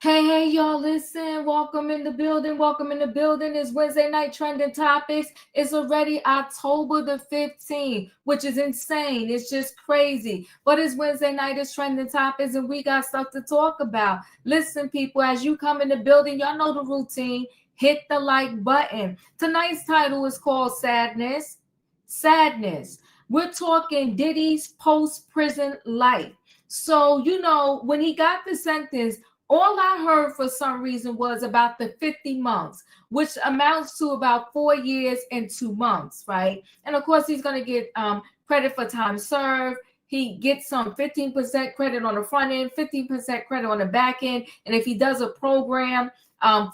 Hey, y'all, listen. Welcome in the building. Welcome in the building. It's Wednesday night trending topics. It's already October the 15th, which is insane. It's just crazy. But it's Wednesday night, it's trending topics, and we got stuff to talk about. Listen, people, as you come in the building, y'all know the routine. Hit the like button. Tonight's title is called Sadness. Sadness. We're talking Diddy's post-prison life. So, when he got the sentence, all I heard for some reason was about the 50 months, which amounts to about 4 years and 2 months, right? And of course, he's going to get credit for time served. He gets some 15% credit on the front end, 15% credit on the back end. And if he does a program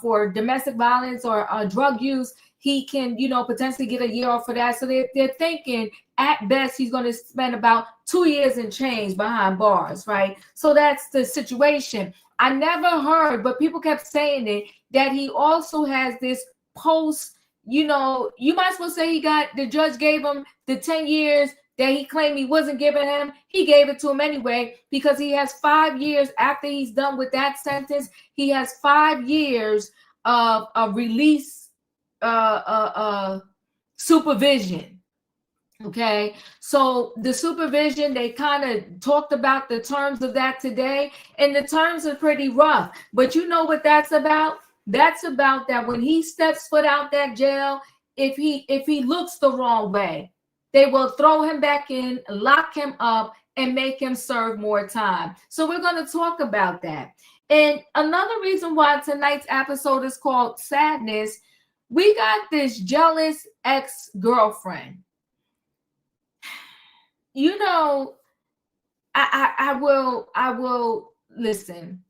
for domestic violence or drug use, he can, potentially get a year off for that. So they're thinking at best he's going to spend about 2 years and change behind bars, right? So that's the situation. I never heard, but people kept saying it, that he also has this post, you might as well say the judge gave him the 10 years that he claimed he wasn't giving him. He gave it to him anyway, because he has 5 years after he's done with that sentence. He has 5 years of release supervision. Okay, so the supervision, they kind of talked about the terms of that today, and the terms are pretty rough. But you know what that's about? That's about that when he steps foot out that jail, if he looks the wrong way, they will throw him back in, lock him up, and make him serve more time. So we're going to talk about that. And another reason why tonight's episode is called Sadness, we got this jealous ex-girlfriend. I will listen.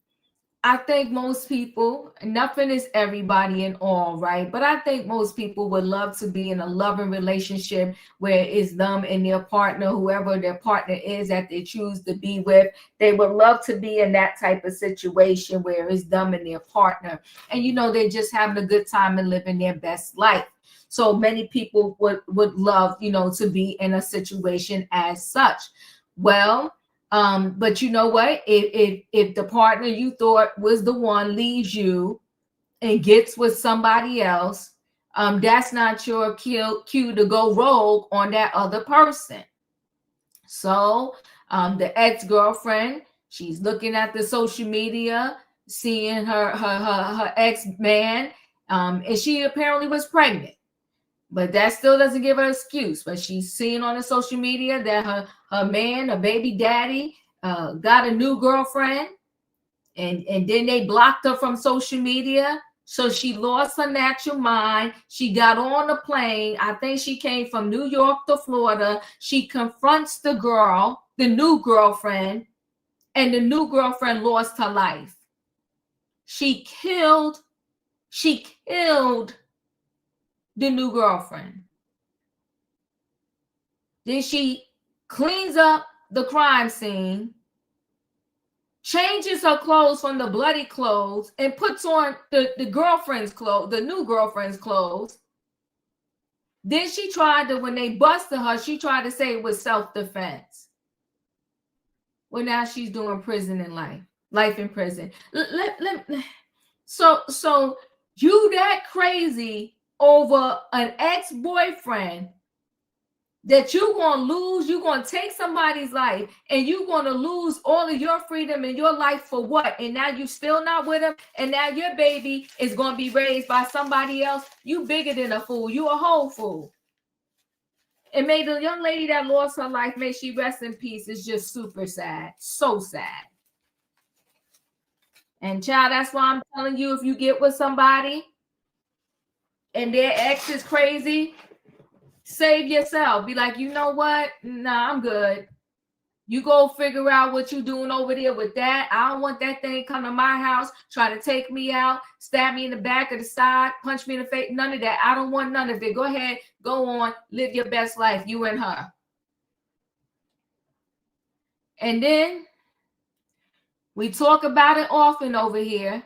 I think most people, nothing is everybody and all, right? But I think most people would love to be in a loving relationship where it's them and their partner, whoever their partner is that they choose to be with. They would love to be in that type of situation where it's them and their partner. And, they're just having a good time and living their best life. So many people would love, to be in a situation as such. Well, but you know what? If the partner you thought was the one leaves you and gets with somebody else, that's not your cue to go rogue on that other person. So the ex-girlfriend, she's looking at the social media, seeing her ex-man, and she apparently was pregnant. But that still doesn't give her an excuse. But she's seeing on the social media that her man, her baby daddy, got a new girlfriend. And then they blocked her from social media. So she lost her natural mind. She got on the plane. I think she came from New York to Florida. She confronts the girl, the new girlfriend, and the new girlfriend lost her life. She killed the new girlfriend. Then she cleans up the crime scene, changes her clothes from the bloody clothes, and puts on the girlfriend's clothes, the new girlfriend's clothes. Then she tried to, when they busted her, she tried to say it was self-defense. Well, now she's doing prison in life in prison. So you that crazy over an ex-boyfriend that you're going to lose, you're going to take somebody's life, and you're going to lose all of your freedom in your life for what? And now you're still not with him, and now your baby is going to be raised by somebody else. You bigger than a fool. You a whole fool. And may the young lady that lost her life, may she rest in peace. It's just super sad. So sad. And child, that's why I'm telling you, if you get with somebody and their ex is crazy, save yourself. Be like, you know what? Nah, I'm good. You go figure out what you're doing over there with that. I don't want that thing come to my house, try to take me out, stab me in the back or the side, punch me in the face. None of that. I don't want none of it. Go ahead, go on, live your best life, you and her. And then we talk about it often over here.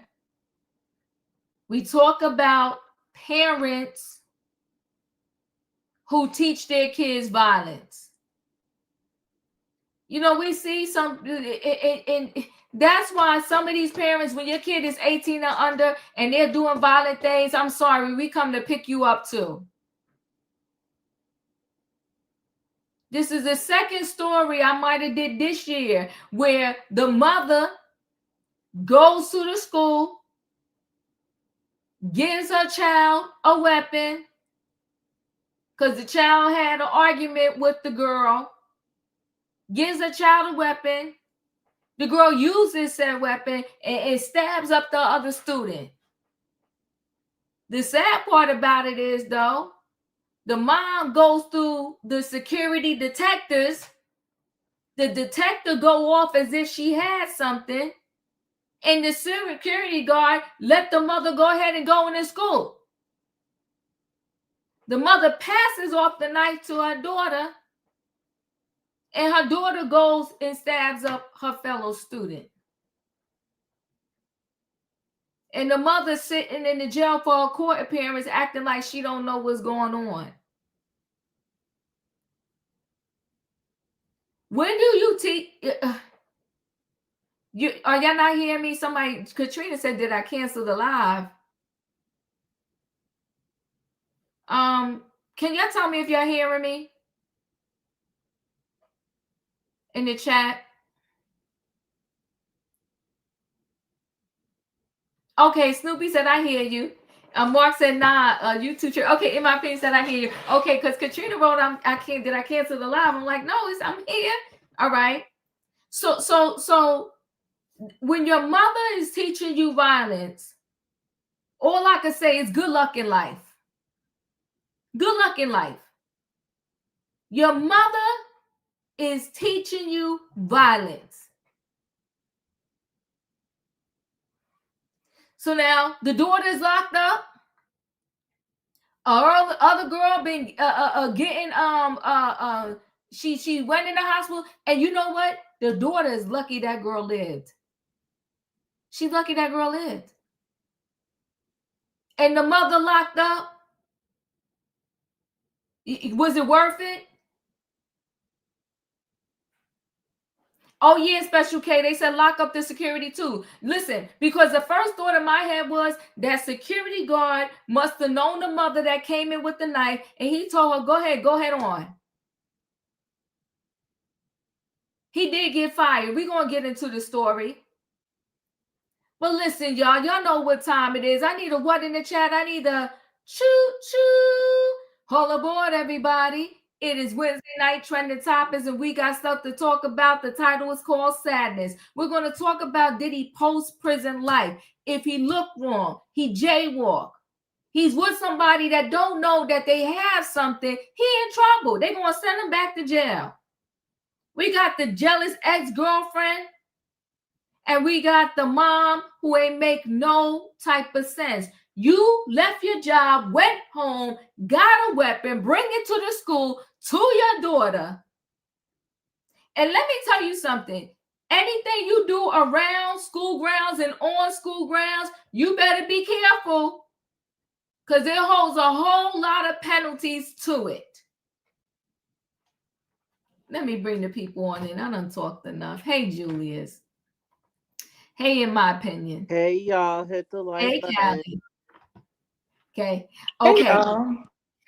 We talk about parents who teach their kids violence. You know, we see some, and that's why some of these parents, when your kid is 18 or under and they're doing violent things, I'm sorry, we come to pick you up too. This is the second story I might have did this year where the mother goes to the school, gives her child a weapon because the child had an argument with the girl, gives the child a weapon. The girl uses that weapon and stabs up the other student. The sad part about it is, though, the mom goes through the security detectors. The detector go off as if she had something. And the security guard let the mother go ahead and go into school. The mother passes off the knife to her daughter. And her daughter goes and stabs up her fellow student. And the mother sitting in the jail for a court appearance acting like she don't know what's going on. When do you teach? Are y'all not hearing me? Somebody, Katrina said, did I cancel the live? Can y'all tell me if y'all hearing me? In the chat. Okay, Snoopy said, I hear you. Mark said, nah, YouTube. Okay, in my opinion said, I hear you. Okay, because Katrina wrote, did I cancel the live? I'm like, no, I'm here. All right. So when your mother is teaching you violence, all I can say is good luck in life. Good luck in life. Your mother is teaching you violence. So now the daughter is locked up. Other girl been getting she went in the hospital, and you know what? The daughter is lucky that girl lived. She's lucky that girl lived. And the mother locked up. Was it worth it? Oh yeah, Special K. They said lock up the security too. Listen, because the first thought in my head was that security guard must have known the mother that came in with the knife, and he told her, go ahead on. He did get fired. We're going to get into the story. But listen, y'all know what time it is. I need a what in the chat? I need a choo-choo. Hold aboard, everybody. It is Wednesday night trending topics, and we got stuff to talk about. The title is called Sadness. We're going to talk about Diddy post-prison life. If he looked wrong, he jaywalked. He's with somebody that don't know that they have something. He in trouble. They're going to send him back to jail. We got the jealous ex-girlfriend, and we got the mom who ain't make no type of sense. You left your job, went home, got a weapon, bring it to the school, to your daughter. And let me tell you something. Anything you do around school grounds and on school grounds, you better be careful, because it holds a whole lot of penalties to it. Let me bring the people on in. I done talked enough. Hey, Julius. Hey, in my opinion. Hey, y'all. Hit the like button. Callie. Okay.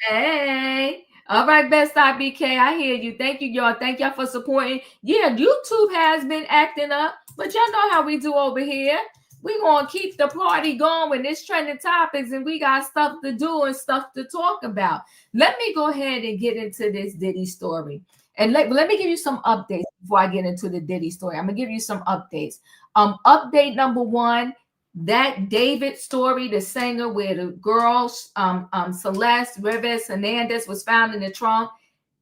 Hey. All right, Best IBK. I hear you. Thank you, y'all. Thank y'all for supporting. Yeah, YouTube has been acting up, but y'all know how we do over here. We're going to keep the party going with this trending topics, and we got stuff to do and stuff to talk about. Let me go ahead and get into this Diddy story. And let me give you some updates before I get into the Diddy story. I'm going to give you some updates. Update number one, that David story, the singer where the girl, Celeste Rivers Hernandez, was found in the trunk.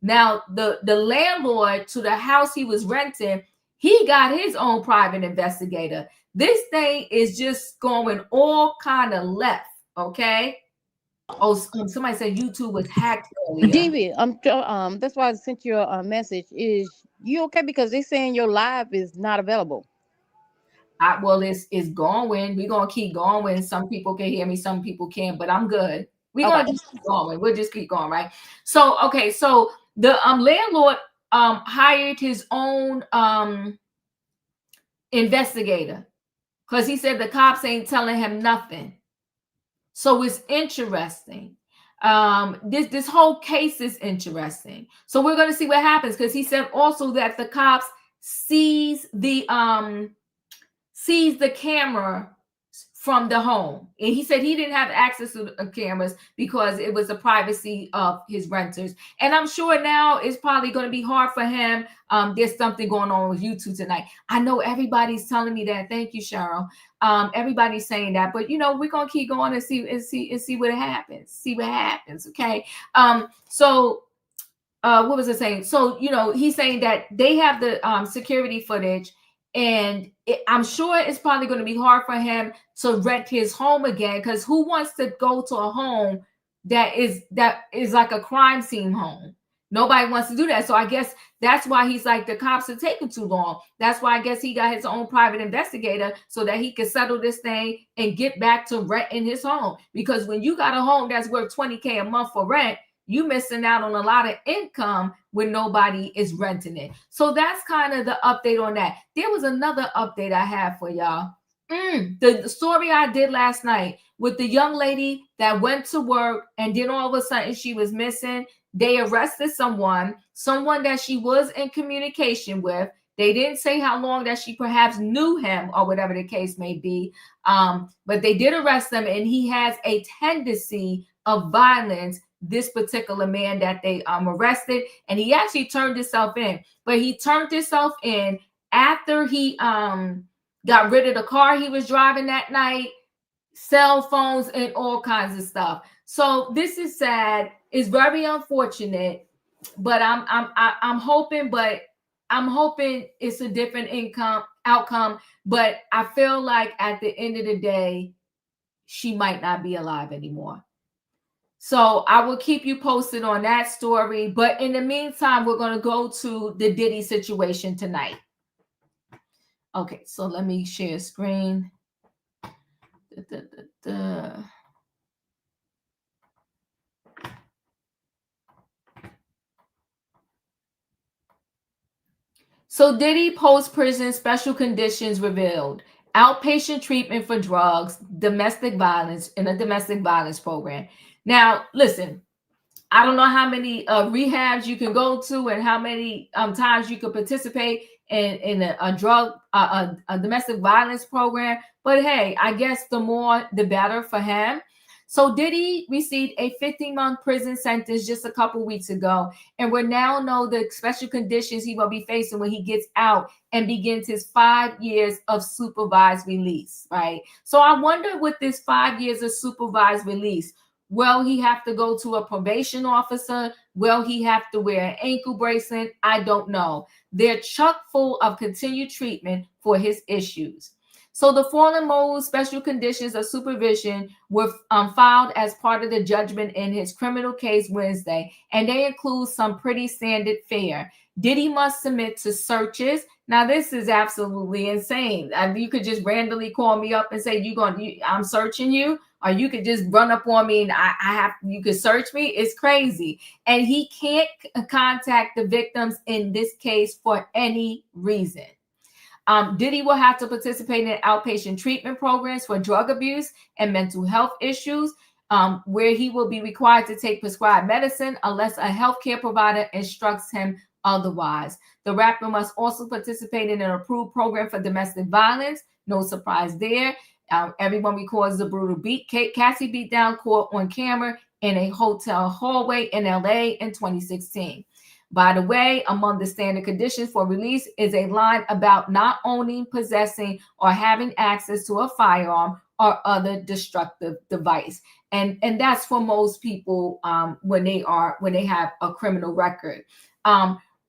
Now, the landlord to the house he was renting, he got his own private investigator. This thing is just going all kind of left, okay? Oh, somebody said YouTube was hacked earlier. David, that's why I sent you a message. Is you okay? Because they're saying your live is not available. Well, it's going. We're gonna keep going. Some people can hear me, some people can't, but I'm good. We're gonna just keep going. We'll just keep going, right? So, okay, so the landlord hired his own investigator because he said the cops ain't telling him nothing. So it's interesting. This whole case is interesting. So we're going to see what happens, because he said also that the cops sees the camera from the home, and he said he didn't have access to the cameras because it was the privacy of his renters. And I'm sure now it's probably going to be hard for him. There's something going on with YouTube tonight. I know everybody's telling me that. Thank you, Cheryl. Everybody's saying that, but you know, we're gonna keep going and see what happens. See what happens. Okay. So what was I saying? So, you know, he's saying that they have the security footage, and I'm sure it's probably going to be hard for him to rent his home again, because who wants to go to a home that is like a crime scene home? Nobody wants to do that. So I guess that's why he's like, the cops are taking too long. That's why I guess he got his own private investigator so that he can settle this thing and get back to renting his home. Because when you got a home that's worth $20K a month for rent, you missing out on a lot of income when nobody is renting it. So that's kind of the update on that. There was another update I have for y'all. The story I did last night with the young lady that went to work and then all of a sudden she was missing. They arrested someone that she was in communication with. They didn't say how long that she perhaps knew him or whatever the case may be. But they did arrest him, and he has a tendency of violence, this particular man that they arrested, and he actually turned himself in. But he turned himself in after he got rid of the car he was driving that night, cell phones, and all kinds of stuff. So this is sad. It's very unfortunate, but I'm hoping it's a different outcome. But I feel like at the end of the day, she might not be alive anymore. So I will keep you posted on that story. But in the meantime, we're going to go to the Diddy situation tonight. Okay, so let me share screen. So Diddy post-prison special conditions revealed. Outpatient treatment for drugs, domestic violence, in a domestic violence program. Now, listen, I don't know how many rehabs you can go to and how many times you could participate in a drug, a domestic violence program. But hey, I guess the more, the better for him. So Diddy received a 15-month prison sentence just a couple weeks ago, and we now know the special conditions he will be facing when he gets out and begins his 5 years of supervised release, right? So I wonder, with this 5 years of supervised release, will he have to go to a probation officer? Will he have to wear an ankle bracelet? I don't know. They're chock full of continued treatment for his issues. So the fallen mold special conditions of supervision were filed as part of the judgment in his criminal case Wednesday, and they include some pretty standard fare. Diddy must submit to searches. Now, this is absolutely insane. You could just randomly call me up and say, I'm searching you, or you could just run up on me and you could search me. It's crazy. And he can't contact the victims in this case for any reason. Diddy will have to participate in outpatient treatment programs for drug abuse and mental health issues, where he will be required to take prescribed medicine unless a healthcare provider instructs him otherwise. The rapper must also participate in an approved program for domestic violence. No surprise there. Everyone records the brutal beat Cassie beat down caught on camera in a hotel hallway in LA in 2016. By the way, among the standard conditions for release is a line about not owning, possessing, or having access to a firearm or other destructive device. And that's for most people when they have a criminal record.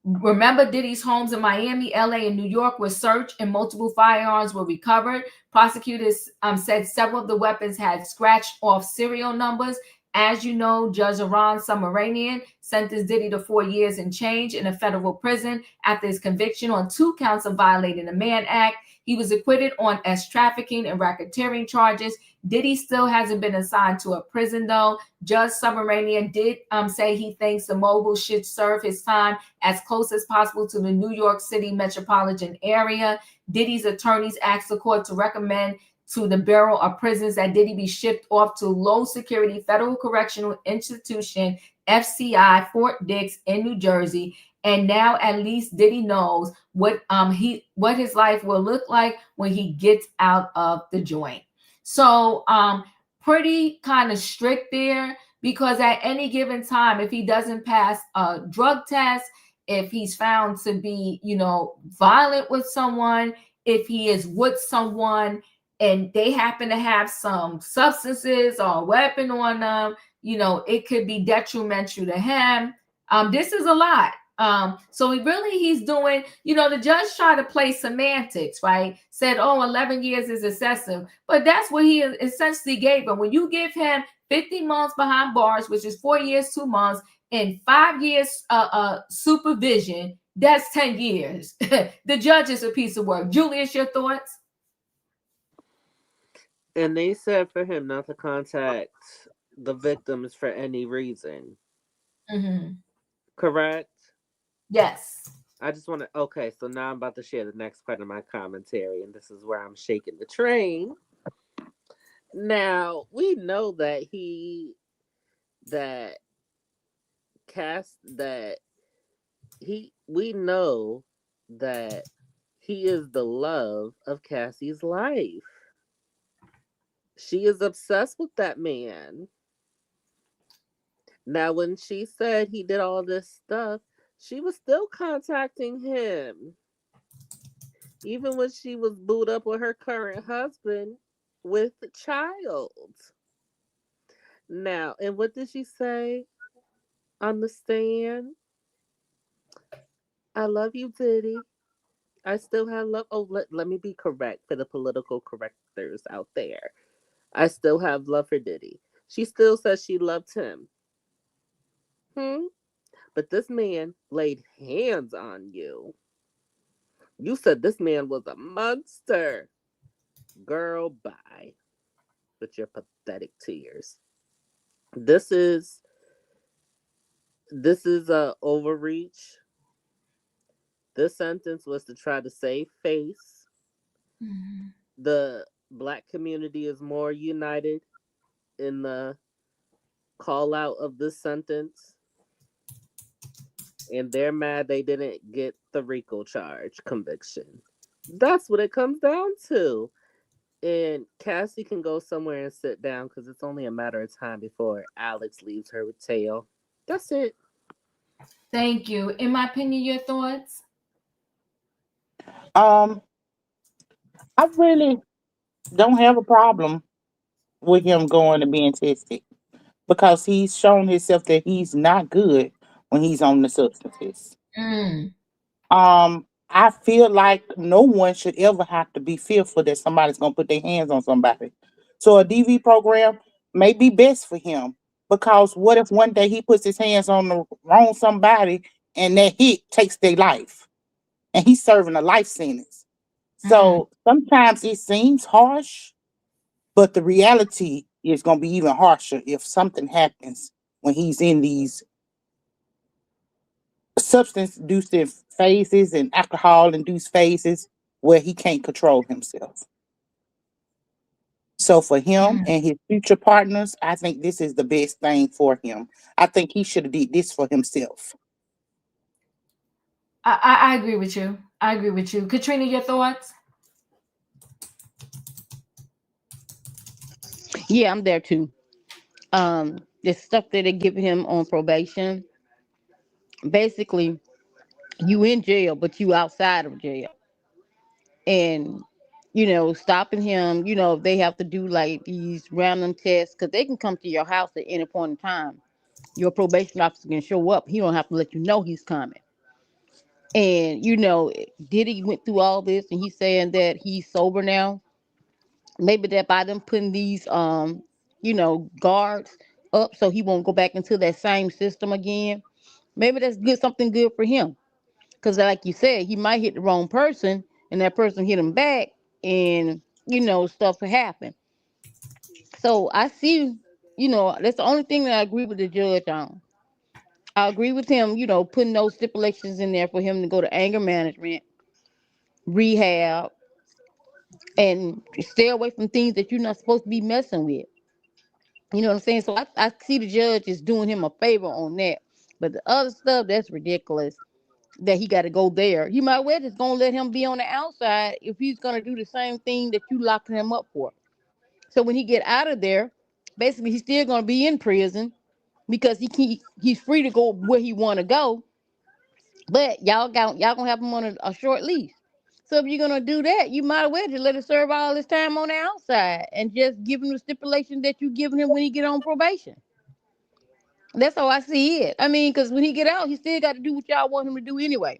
Remember, Diddy's homes in Miami, LA, and New York were searched and multiple firearms were recovered. Prosecutors said several of the weapons had scratched off serial numbers As you know, Judge Iran Sumeranian sentenced Diddy to 4 years and change in a federal prison after his conviction on 2 counts of violating the Mann Act. He was acquitted on S trafficking and racketeering charges. Diddy still hasn't been assigned to a prison, though. Judge Sumeranian did say he thinks the mogul should serve his time as close as possible to the New York City metropolitan area. Diddy's attorneys asked the court to recommend to the Bureau of Prisons that Diddy be shipped off to low security federal correctional institution FCI Fort Dix in New Jersey. And now at least Diddy knows what his life will look like when he gets out of the joint. So pretty kind of strict there, because at any given time, if he doesn't pass a drug test, if he's found to be, violent with someone, if he is with someone and they happen to have some substances or a weapon on them, it could be detrimental to him. This is a lot. So he's doing, the judge tried to play semantics, right? Said, 11 years is excessive, but that's what he essentially gave him. When you give him 50 months behind bars, which is 4 years, 2 months, and 5 years supervision, that's 10 years. The judge is a piece of work. Julius, your thoughts? And they said for him not to contact the victims for any reason. Mm-hmm. Correct? Yes. I just want to. Okay, so now I'm about to share the next part of my commentary, and this is where I'm shaking the train. Now, we know that we know that he is the love of Cassie's life. She is obsessed with that man. Now, when she said he did all this stuff, she was still contacting him. Even when she was booed up with her current husband with the child. Now, and what did she say on the stand? I love you, Diddy. I still have love. Oh, let me be correct for the political correctors out there. I still have love for Diddy. She still says she loved him. But this man laid hands on you. You said this man was a monster. Girl, bye. With your pathetic tears. This is a overreach. This sentence was to try to save face. Mm-hmm. The Black community is more united in the call out of this sentence. And they're mad they didn't get the RICO charge conviction. That's what it comes down to. And Cassie can go somewhere and sit down because it's only a matter of time before Alex leaves her with tail. That's it. Thank you. In my opinion, your thoughts? Um, I really don't have a problem with him going and being tested because he's shown himself that he's not good when he's on the substances. Mm. I feel like no one should ever have to be fearful that somebody's gonna put their hands on somebody. So a DV program may be best for him because what if one day he puts his hands on the wrong somebody and that hit takes their life and he's serving a life sentence. Mm. So sometimes it seems harsh, but the reality is going to be even harsher if something happens when he's in these substance induced phases and alcohol induced phases where he can't control himself. So for him Mm. and his future partners, I think this is the best thing for him. I think he should have did this for himself. I agree with you. I agree with you. Katrina, your thoughts? Yeah, I'm there too. The stuff that they give him on probation, basically, you in jail, but you outside of jail, and stopping him. They have to do like these random tests because they can come to your house at any point in time. Your probation officer can show up. He don't have to let you know he's coming. And Diddy went through all this, and he's saying that he's sober now. Maybe that by them putting these guards, up so he won't go back into that same system again. Maybe that's good, something good for him. Because, like you said, he might hit the wrong person, and that person hit him back, and stuff will happen. So I see, that's the only thing that I agree with the judge on. I agree with him, putting those stipulations in there for him to go to anger management, rehab, and stay away from things that you're not supposed to be messing with. You know what I'm saying? So I see the judge is doing him a favor on that. But the other stuff, that's ridiculous that he got to go there. You might well just gonna let him be on the outside if he's gonna do the same thing that you locking him up for. So when he get out of there, basically he's still gonna be in prison because he's free to go where he want to go. But y'all gonna have him on a short leash. So if you're gonna do that, you might as well just let him serve all his time on the outside and just give him the stipulation that you giving him when he get on probation. That's how I see it. I mean, because when he get out, he still got to do what y'all want him to do anyway.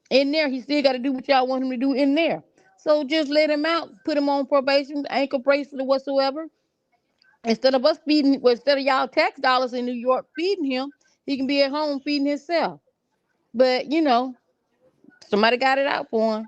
In there, he still got to do what y'all want him to do in there. So just let him out, put him on probation, ankle bracelet or whatsoever. Instead of us feeding, well, instead of y'all tax dollars in New York feeding him, he can be at home feeding himself. But somebody got it out for him.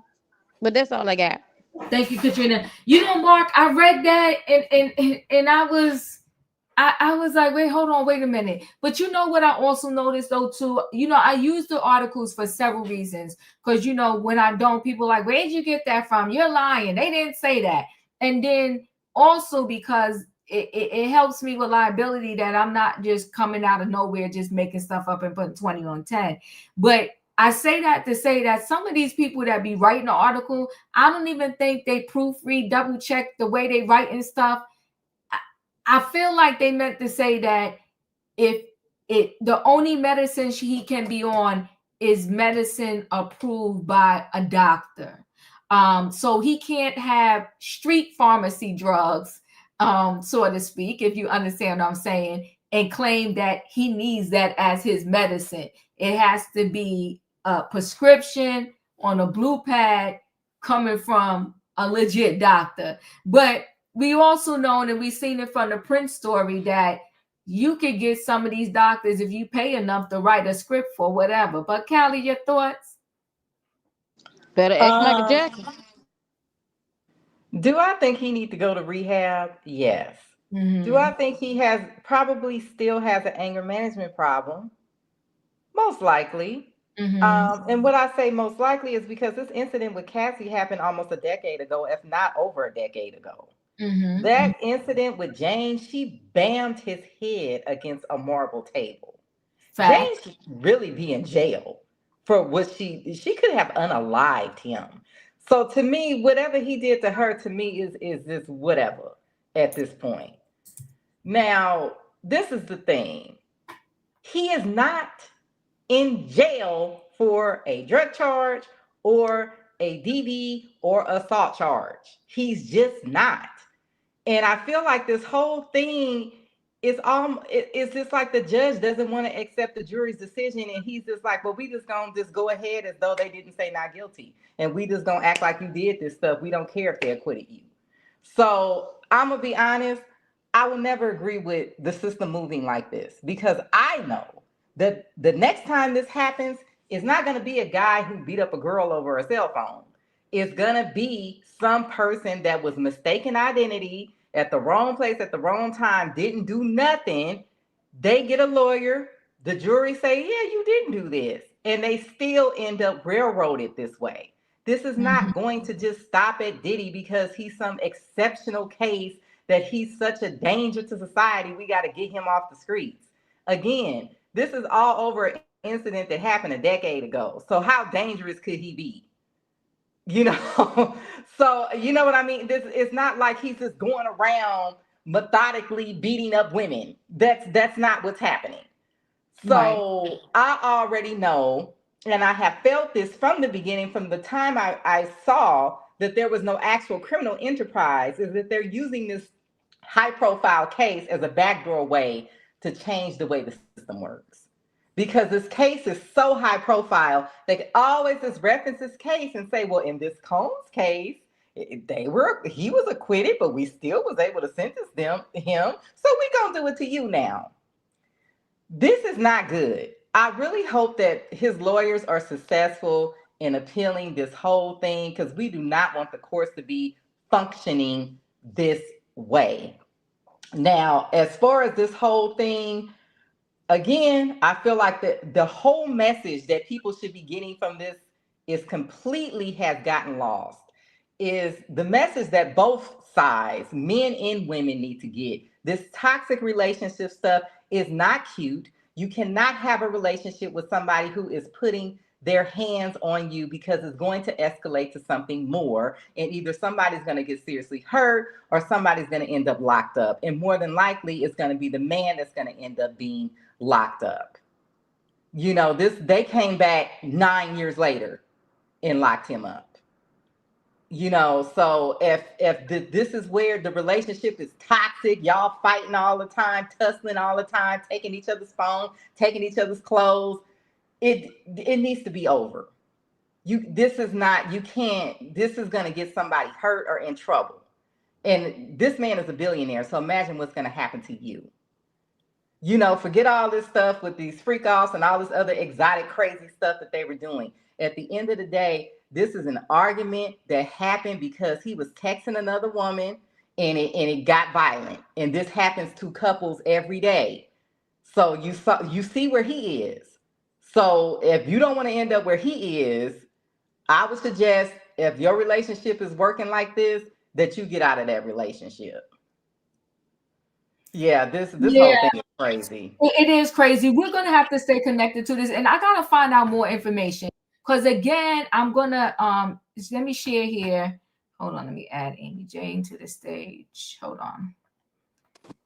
But that's all I got. Thank you, Katrina. Mark, I read that and I was like, wait, hold on, wait a minute. But you know what I also noticed though too, I use the articles for several reasons. Because when I don't, people are like, where'd you get that from? You're lying. They didn't say that. And then also because it helps me with liability that I'm not just coming out of nowhere, just making stuff up and putting 20 on 10. But I say that to say that some of these people that be writing the article, I don't even think they proofread, double check the way they write and stuff. I feel like they meant to say that if the only medicine he can be on is medicine approved by a doctor. So he can't have street pharmacy drugs, so to speak, if you understand what I'm saying, and claim that he needs that as his medicine. It has to be a prescription on a blue pad coming from a legit doctor. But we also know, and we've seen it from the Prince story, that you could get some of these doctors if you pay enough to write a script for whatever. But Callie, your thoughts? Better ask Michael Jackson. Do I think he need to go to rehab? Yes. Mm-hmm. Do I think he probably still has an anger management problem? Most likely. Mm-hmm. And what I say most likely is because this incident with Cassie happened almost a decade ago, if not over a decade ago. Mm-hmm. That incident with Jane, she bammed his head against a marble table. Fact. Jane should really be in jail for what she could have unalived him. So to me, whatever he did to her, to me is just whatever at this point. Now, this is the thing. He is not in jail for a drug charge or a DV or assault charge. He's just not. And I feel like this whole thing it's just like the judge doesn't want to accept the jury's decision, and he's just like, well, we just gonna just go ahead as though they didn't say not guilty, and we just gonna act like you did this stuff. We don't care if they acquitted you. So I'm gonna be honest, I will never agree with the system moving like this, because I know that the next time this happens, it's not gonna be a guy who beat up a girl over a cell phone. It's gonna be some person that was mistaken identity at the wrong place at the wrong time, didn't do nothing. They get a lawyer. The jury say, yeah, you didn't do this. And they still end up railroaded this way. This is not going to just stop at Diddy because he's some exceptional case that he's such a danger to society. We got to get him off the streets. Again, this is all over an incident that happened a decade ago. So how dangerous could he be? So you know what I mean? It's not like he's just going around methodically beating up women. That's not what's happening. So right. I already know, and I have felt this from the beginning, from the time I saw that there was no actual criminal enterprise, is that they're using this high profile case as a backdoor way to change the way the system works. Because this case is so high profile, they can always just reference this case and say, well, in this Combs case, he was acquitted, but we still was able to sentence him. So we're gonna do it to you now. This is not good. I really hope that his lawyers are successful in appealing this whole thing because we do not want the courts to be functioning this way. Now, as far as this whole thing, again, I feel like the whole message that people should be getting from this is completely has gotten lost. Is the message that both sides, men and women, need to get. This toxic relationship stuff is not cute. You cannot have a relationship with somebody who is putting their hands on you because it's going to escalate to something more. And either somebody's going to get seriously hurt or somebody's going to end up locked up. And more than likely, it's going to be the man that's going to end up being locked up. You know, they came back 9 years later and locked him up. You know, so if this is where the relationship is toxic, y'all fighting all the time, tussling all the time, taking each other's phone, taking each other's clothes, it needs to be over. This is not, you can't, this is going to get somebody hurt or in trouble. And this man is a billionaire, so imagine what's going to happen to you. You know, forget all this stuff with these freak offs and all this other exotic, crazy stuff that they were doing. At the end of the day, this is an argument that happened because he was texting another woman and it got violent. And this happens to couples every day. So you see where he is. So if you don't want to end up where he is, I would suggest if your relationship is working like this, that you get out of that relationship. Yeah, this whole Yeah, thing is crazy. it is crazy. We're gonna have to stay connected to this, and I gotta find out more information. Because again, I'm gonna let me share here. Hold on, let me add Amy Jane to the stage. Hold on.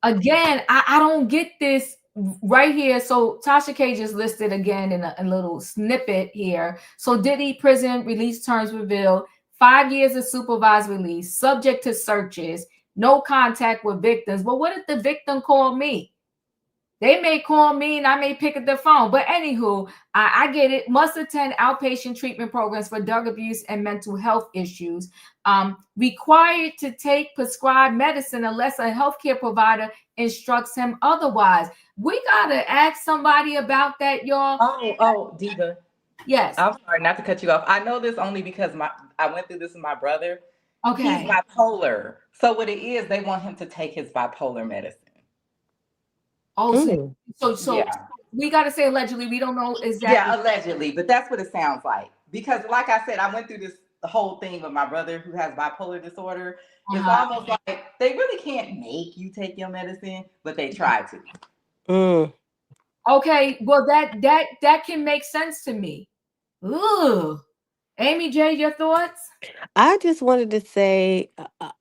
Again, I don't get this right here. So Tasha K just listed again in a little snippet here. So Diddy prison release terms revealed: 5 years of supervised release, subject to searches, no contact with victims. But what if the victim called me? They may call me and I may pick up the phone. But anywho, I get it. Must attend outpatient treatment programs for drug abuse and mental health issues. Required to take prescribed medicine unless a healthcare provider instructs him otherwise. We gotta ask somebody about that, y'all. Diva. Yes. I'm sorry not to cut you off. I know this only because I went through this with my brother. He's Okay. bipolar. So what it is, they want him to take his bipolar medicine. Oh, Mm. so Yeah. we gotta say allegedly. We don't know exactly. Yeah, allegedly, but that's what it sounds like. Because like I said, I went through this the whole thing with my brother who has bipolar disorder. It's Uh-huh. almost like they really can't make you take your medicine, but they try to. Mm. Okay. Well, that can make sense to me. Ooh. Amy J, your thoughts? I just wanted to say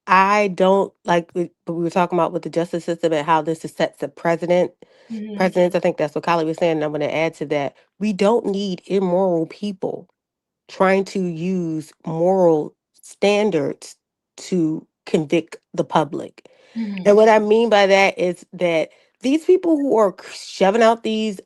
I don't like we were talking about with the justice system and how this sets the precedent. Mhm. Precedents, I think that's what Kylie was saying. And I'm going to add to that. We don't need immoral people trying to use moral standards to convict the public. And Mhm. what I mean by that is that these people who are shoving out these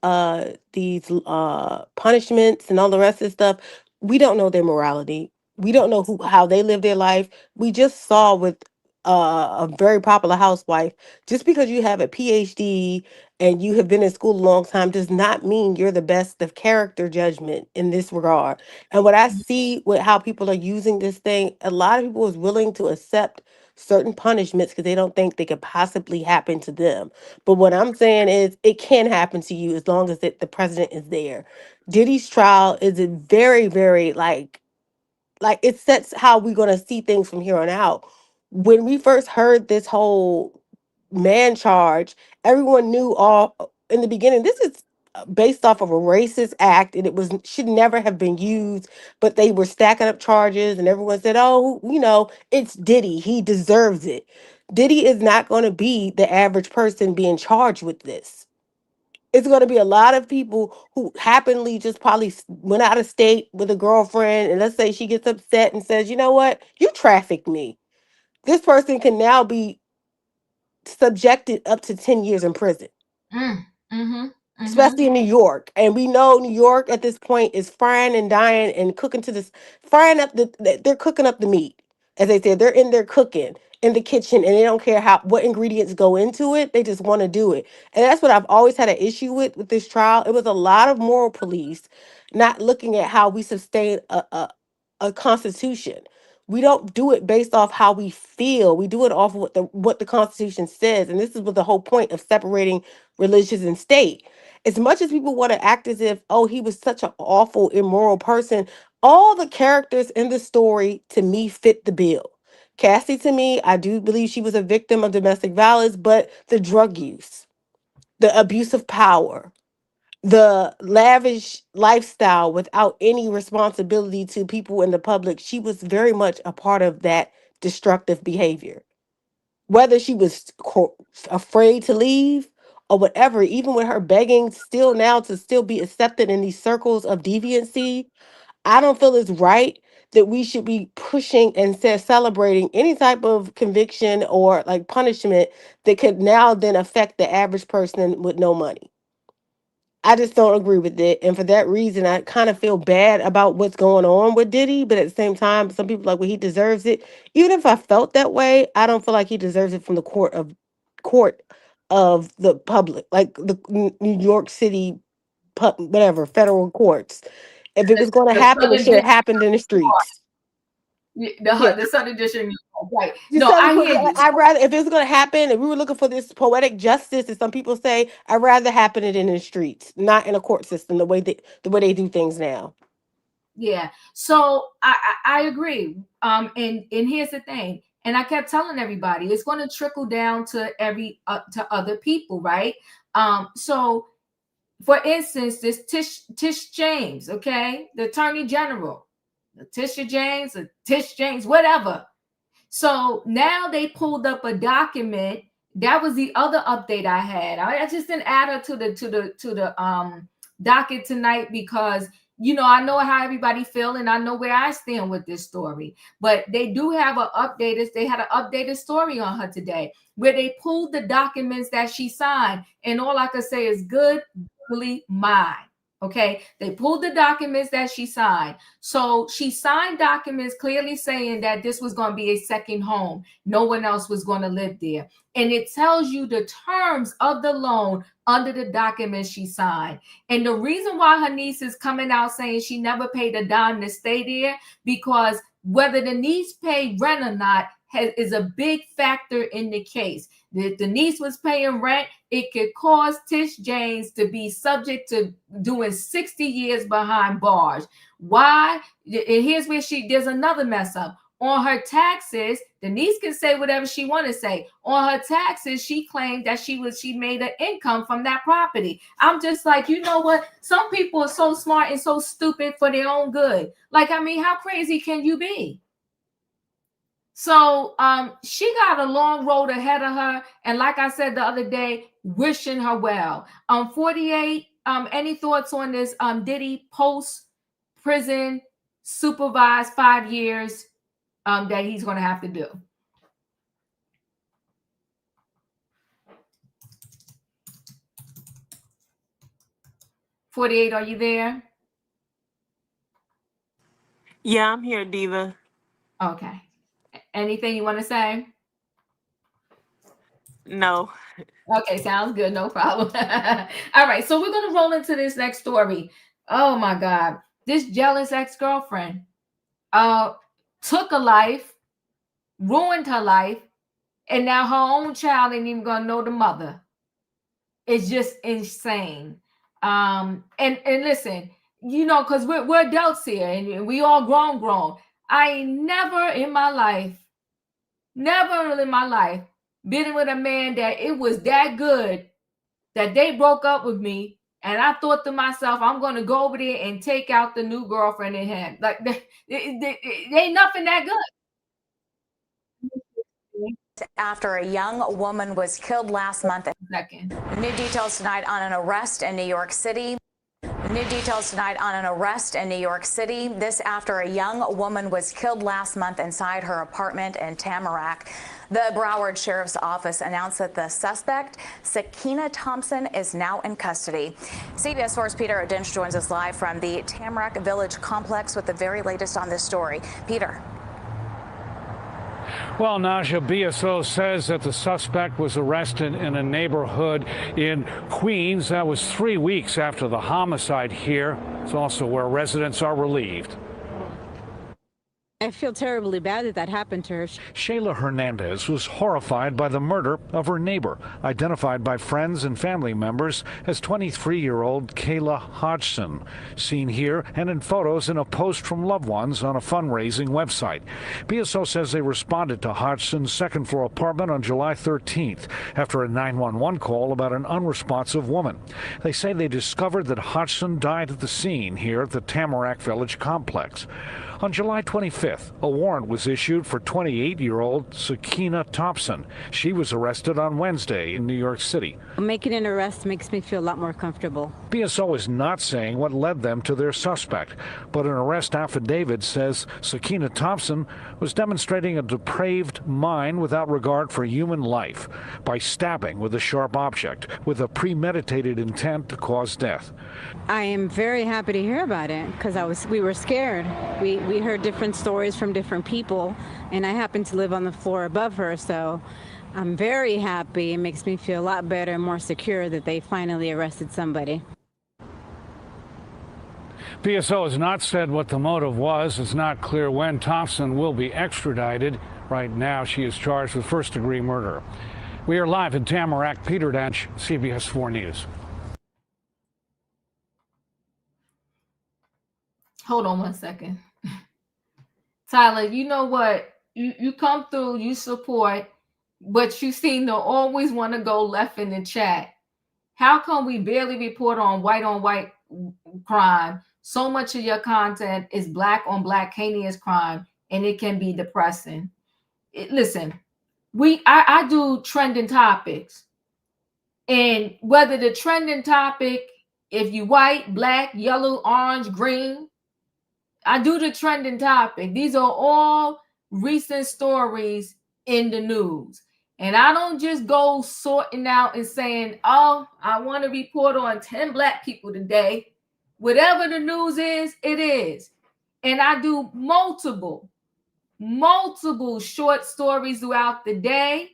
punishments and all the rest of this stuff, we don't know their morality. We don't know how they live their life. We just saw with a very popular housewife, just because you have a PhD and you have been in school a long time does not mean you're the best of character judgment in this regard. And what I see with how people are using this thing, a lot of people is willing to accept certain punishments because they don't think they could possibly happen to them. But what I'm saying is it can happen to you as long as the president is there. Diddy's trial is a very, very like it sets how we're going to see things from here on out. When we first heard this whole man charge, everyone knew all in the beginning this is based off of a racist act and it was should never have been used, but they were stacking up charges and everyone said, "Oh, it's Diddy, he deserves it." Diddy is not going to be the average person being charged with this. It's going to be a lot of people who happenly just probably went out of state with a girlfriend, and let's say she gets upset and says, "You know what? You trafficked me." This person can now be subjected up to 10 years in prison, Mm. Mhm. Mhm. especially in New York. And we know New York at this point is frying and dying and cooking to this, frying up they're cooking up the meat. As they said, they're in there cooking. in the kitchen and they don't care what ingredients go into it. They just want to do it. And that's what I've always had an issue with this trial. It was a lot of moral police not looking at how we sustain a constitution. We don't do it based off how we feel. We do it off of what the Constitution says. And this is what the whole point of separating religious and state. As much as people want to act as if, oh, he was such an awful, immoral person, all the characters in the story to me fit the bill. Cassie, to me, I do believe she was a victim of domestic violence, but the drug use, the abuse of power, the lavish lifestyle without any responsibility to people in the public, she was very much a part of that destructive behavior. Whether she was afraid to leave or whatever, even with her begging still now to still be accepted in these circles of deviancy, I don't feel it's right that we should be pushing and celebrating any type of conviction or like punishment that could now then affect the average person with no money. I just don't agree with it. And for that reason, I kind of feel bad about what's going on with Diddy. But at the same time, some people are like, well, he deserves it. Even if I felt that way, I don't feel like he deserves it from the court of the public, like the New York City, whatever, federal courts. If it was going to The happen, it Southern should have District, happened in the streets. Yeah. the Southern District, right? You No, said I hear you. I'd rather, if it was going to happen, if we were looking for this poetic justice, as some people say, I'd rather happen it in the streets, not in a court system, the way they do things now. Yeah. So I agree. And here's the thing. And I kept telling everybody it's going to trickle down to to other people, right? So for instance, this Tish James, okay, the Attorney General, Tish James, whatever. So now they pulled up a document. That was the other update I had. I just didn't add her to the docket tonight because I know how everybody feel and I know where I stand with this story. But they do have they had an updated story on her today where they pulled the documents that she signed, and all I could say is good, really mine. Okay, they pulled the documents that she signed. So she signed documents clearly saying that this was going to be a second home. No one else was going to live there. And it tells you the terms of the loan under the documents she signed. And the reason why her niece is coming out saying she never paid a dime to stay there, because whether the niece paid rent or not is a big factor in the case. If the niece was paying rent, it could cause Tish James to be subject to doing 60 years behind bars. Why? And here's where there's another mess up. On her taxes, the niece can say whatever she want to say. On her taxes, she claimed that she made an income from that property. I'm just like, you know what? Some people are so smart and so stupid for their own good. Like, I mean, how crazy can you be? So she got a long road ahead of her. And like I said the other day, wishing her well. 48, any thoughts on this Diddy post-prison supervised 5 years that he's going to have to do? $48, are you there? Yeah, I'm here, Diva. Okay. Anything you want to say? No. Okay, sounds good. No problem. All right, so we're going to roll into this next story. Oh, my God. This jealous ex-girlfriend took a life, ruined her life, and now her own child ain't even going to know the mother. It's just insane. And listen, because we're adults here and we all grown. I ain't never in my life been with a man that it was that good that they broke up with me, and I thought to myself, I'm going to go over there and take out the new girlfriend in him. Like, they ain't nothing that good. After a young woman was killed last month. New details tonight on an arrest in New York City. This after a young woman was killed last month inside her apartment in Tamarack. The Broward Sheriff's Office announced that the suspect, Sakina Thompson, is now in custody. CBS 4's Peter O'Dinch joins us live from the Tamarack Village complex with the very latest on this story. Peter. Well, Naja, BSO says that the suspect was arrested in a neighborhood in Queens. That was 3 weeks after the homicide here. It's also where residents are relieved. I feel terribly bad that that happened to her. Shayla Hernandez was horrified by the murder of her neighbor, identified by friends and family members as 23-year-old Kayla Hodgson, seen here and in photos in a post from loved ones on a fundraising website. BSO says they responded to Hodgson's second-floor apartment on July 13th after a 911 call about an unresponsive woman. They say they discovered that Hodgson died at the scene here at the Tamarack Village complex. On July 25th, a warrant was issued for 28-year-old Sakina Thompson. She was arrested on Wednesday in New York City. Making an arrest makes me feel a lot more comfortable. BSO is not saying what led them to their suspect, but an arrest affidavit says Sakina Thompson was demonstrating a depraved mind without regard for human life by stabbing with a sharp object with a premeditated intent to cause death. I am very happy to hear about it because we were scared. We heard different stories from different people, and I happen to live on the floor above her, so I'm very happy. It makes me feel a lot better and more secure that they finally arrested somebody. BSO has not said what the motive was. It's not clear when Thompson will be extradited. Right now, she is charged with first-degree murder. We are live in Tamarack. Peter Dench, CBS 4 News. Hold on one second. Tyler, you know what? You come through, you support, but you seem to always want to go left in the chat. How come we barely report on white crime? So much of your content is black on black heinous crime, and it can be depressing. Listen, I do trending topics, and whether the trending topic, if you white, black, yellow, orange, green, I do the trending topic. These are all recent stories in the news. And I don't just go sorting out and saying, oh, I want to report on 10 black people today. Whatever the news is, it is. And I do multiple short stories throughout the day.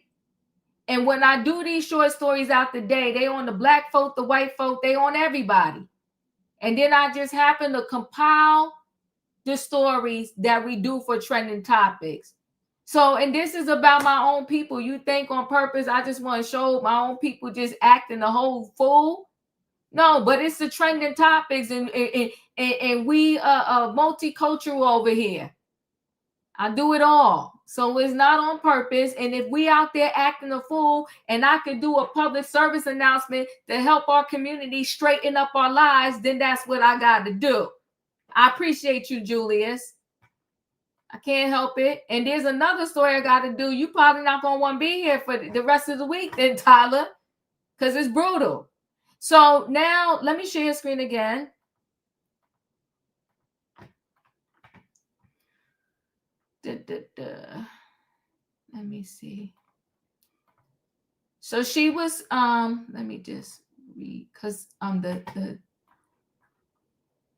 And when I do these short stories out the day, they on the black folk, the white folk, they on everybody. And then I just happen to compile the stories that we do for trending topics. So, and this is about my own people. You think on purpose, I just want to show my own people just acting a whole fool? No, but it's the trending topics, and we are multicultural over here. I do it all. So it's not on purpose. And if we out there acting a fool, and I could do a public service announcement to help our community straighten up our lives, then that's what I got to do. I appreciate you, Julius. I can't help it. And there's another story I got to do. You probably not going to want to be here for the rest of the week then, Tyler, because it's brutal. So now let me share your screen again. Let me see. So she was, let me just read, because the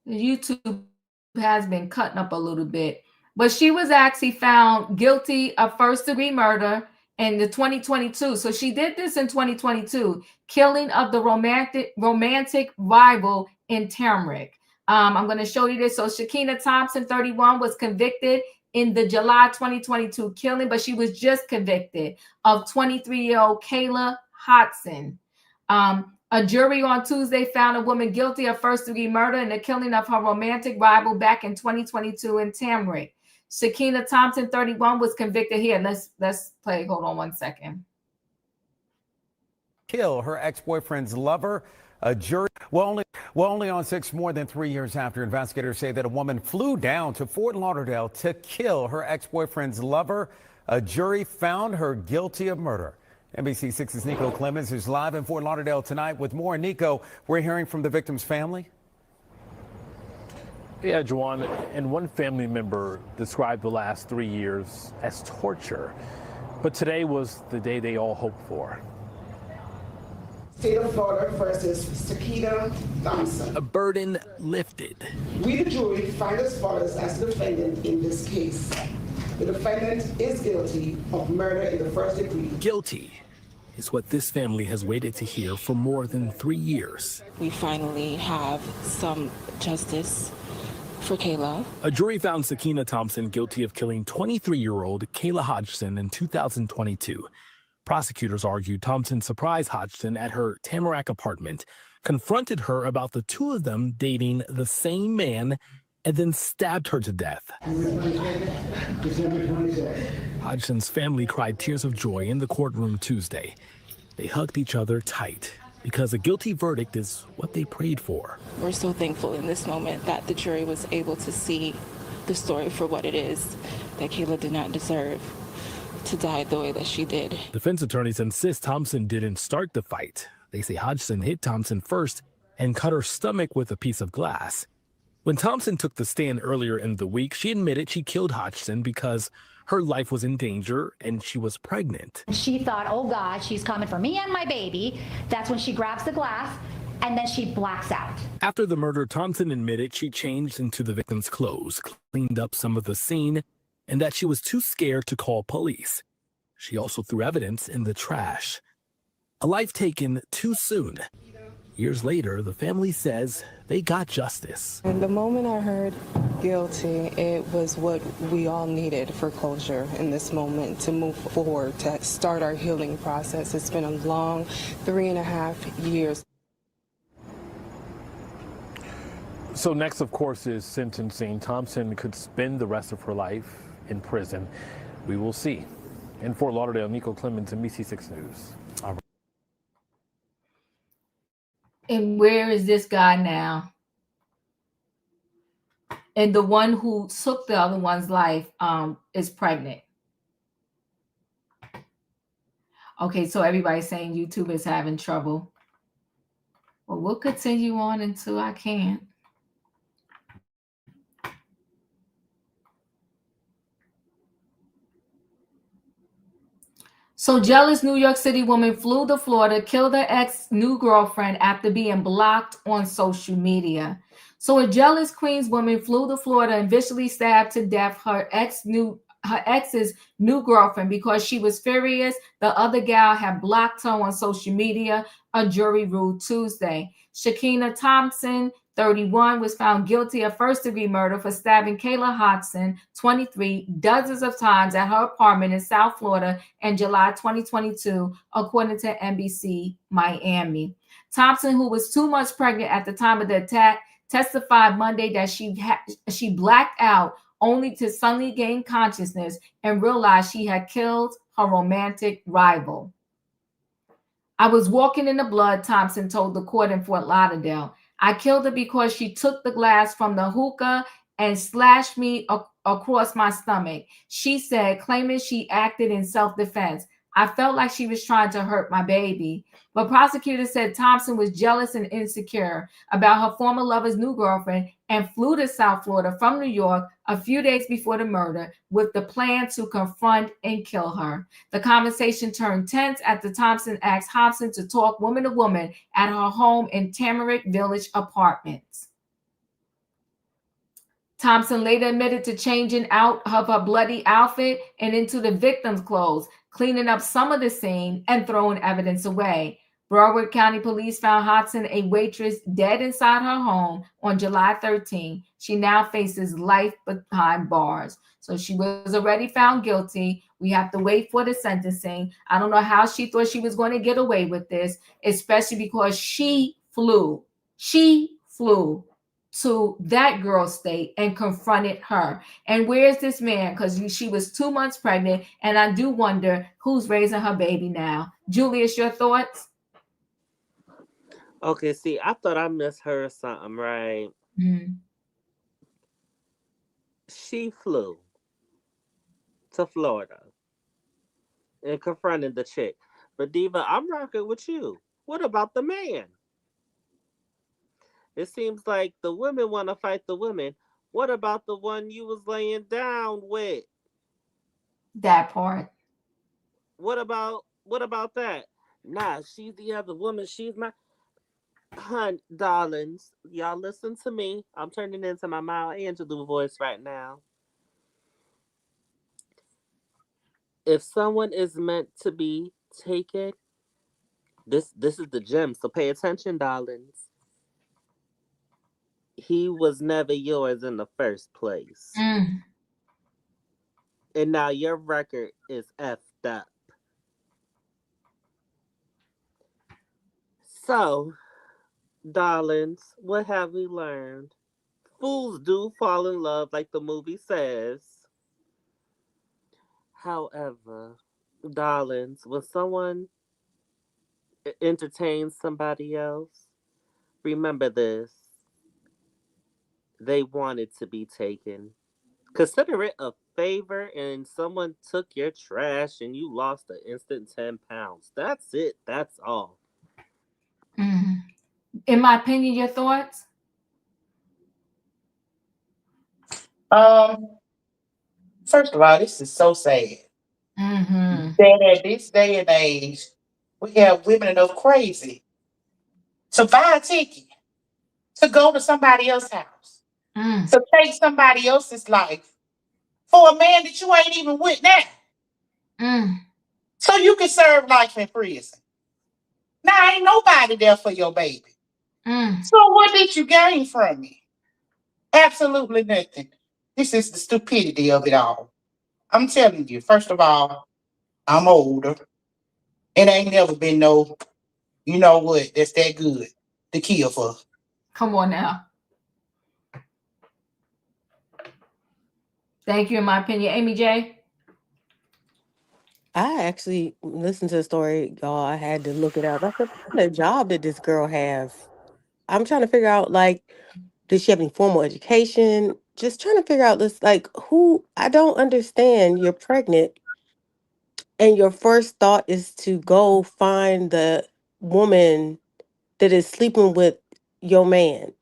YouTube has been cutting up a little bit, but she was actually found guilty of first-degree murder in the 2022. So she did this in 2022, killing of the romantic rival in Tamarack. I'm going to show you this. So Sakina Thompson, 31, was convicted in the July 2022 killing, but she was just convicted of 23-year-old Kayla Hodgson. A jury on Tuesday found a woman guilty of first-degree murder in the killing of her romantic rival back in 2022 in Tamarack. Sakina Thompson, 31, was convicted here. Let's play. Hold on one second. Kill her ex-boyfriend's lover. A jury only on 6 more than 3 years after investigators say that a woman flew down to Fort Lauderdale to kill her ex-boyfriend's lover. A jury found her guilty of murder. NBC 6's Nico Clemens is live in Fort Lauderdale tonight with more. Nico, we're hearing from the victim's family. Yeah, Juwan, and one family member described the last 3 years as torture. But today was the day they all hoped for. State of Florida versus Sakina Thompson. A burden lifted. We, the jury, find as follows as the defendant in this case. The defendant is guilty of murder in the first degree. Guilty is what this family has waited to hear for more than 3 years. We finally have some justice for Kayla. A jury found Sakina Thompson guilty of killing 23-year-old Kayla Hodgson in 2022. Prosecutors argued Thompson surprised Hodgson at her Tamarack apartment, confronted her about the two of them dating the same man, and then stabbed her to death. Hodgson's family cried tears of joy in the courtroom Tuesday. They hugged each other tight because a guilty verdict is what they prayed for. We're so thankful in this moment that the jury was able to see the story for what it is, that Kayla did not deserve to die the way that she did. Defense attorneys insist Thompson didn't start the fight. They say Hodgson hit Thompson first and cut her stomach with a piece of glass. When Thompson took the stand earlier in the week, she admitted she killed Hodgson because her life was in danger and she was pregnant. She thought, oh God, she's coming for me and my baby. That's when she grabs the glass and then she blacks out. After the murder, Thompson admitted she changed into the victim's clothes, cleaned up some of the scene, and that she was too scared to call police. She also threw evidence in the trash. A life taken too soon. Years later, the family says they got justice. And the moment I heard guilty, it was what we all needed for closure in this moment to move forward, to start our healing process. It's been a long 3.5 years. So next, of course, is sentencing. Thompson could spend the rest of her life in prison. We will see. In Fort Lauderdale, Nico Clemens, NBC6 News. All right. And where is this guy now? And the one who took the other one's life is pregnant. Okay, so everybody's saying YouTube is having trouble. Well, we'll continue on until I can't. So jealous New York City woman flew to Florida, killed her ex-new girlfriend after being blocked on social media. So a jealous Queens woman flew to Florida and viciously stabbed to death her ex's new girlfriend because she was furious the other gal had blocked her on social media, a jury ruled Tuesday. Sakina Thompson, 31, was found guilty of first-degree murder for stabbing Kayla Hodgson, 23, dozens of times at her apartment in South Florida in July 2022, according to NBC Miami. Thompson, who was 2 months pregnant at the time of the attack, testified Monday that she blacked out only to suddenly gain consciousness and realize she had killed her romantic rival. I was walking in the blood, Thompson told the court in Fort Lauderdale. I killed her because she took the glass from the hookah and slashed me across my stomach, she said, claiming she acted in self-defense. I felt like she was trying to hurt my baby. But prosecutors said Thompson was jealous and insecure about her former lover's new girlfriend and flew to South Florida from New York a few days before the murder with the plan to confront and kill her. The conversation turned tense after Thompson asked Hobson to talk woman to woman at her home in Tamarack Village Apartments. Thompson later admitted to changing out of her bloody outfit and into the victim's clothes, cleaning up some of the scene and throwing evidence away. Broward County Police found Hodgson, a waitress, dead inside her home on July 13. She now faces life behind bars. So she was already found guilty. We have to wait for the sentencing. I don't know how she thought she was going to get away with this, especially because she flew to that girl's state and confronted her. And where's this man? Because she was 2 months pregnant, and I do wonder who's raising her baby now. Julius, your thoughts? Okay, see, I thought I misheard something, right? Mm-hmm. She flew to Florida and confronted the chick. But Diva, I'm rocking with you. What about the man? It seems like the women want to fight the women. What about the one you was laying down with? That part. What about that? Nah, she's the other woman. She's my darlings. Y'all listen to me. I'm turning into my Maya Angelou voice right now. If someone is meant to be taken, this is the gem. So pay attention, darlings. He was never yours in the first place. Mm. And now your record is effed up. So, darlings, what have we learned? Fools do fall in love like the movie says. However, darlings, when someone entertains somebody else, remember this. They wanted to be taken. Consider it a favor and someone took your trash and you lost an instant 10 pounds. That's it. That's all. Mm. In my opinion, your thoughts? First of all, this is so sad Mm-hmm. that at this day and age, we have women enough crazy to buy a ticket, to go to somebody else's house, Mm. to take somebody else's life for a man that you ain't even with now. Mm. So you can serve life in prison. Now ain't nobody there for your baby. Mm. So what did you gain from it? Absolutely nothing. This is the stupidity of it all. I'm telling you, first of all, I'm older. It ain't never been no, you know what, that's that good to kill for. Come on now. Thank you. In my opinion, Amy J. I actually listened to the story, y'all. I had to look it up. I said, what kind of job did this girl have? I'm trying to figure out, like, did she have any formal education? Just trying to figure out this, like, who, I don't understand. You're pregnant, and your first thought is to go find the woman that is sleeping with your man.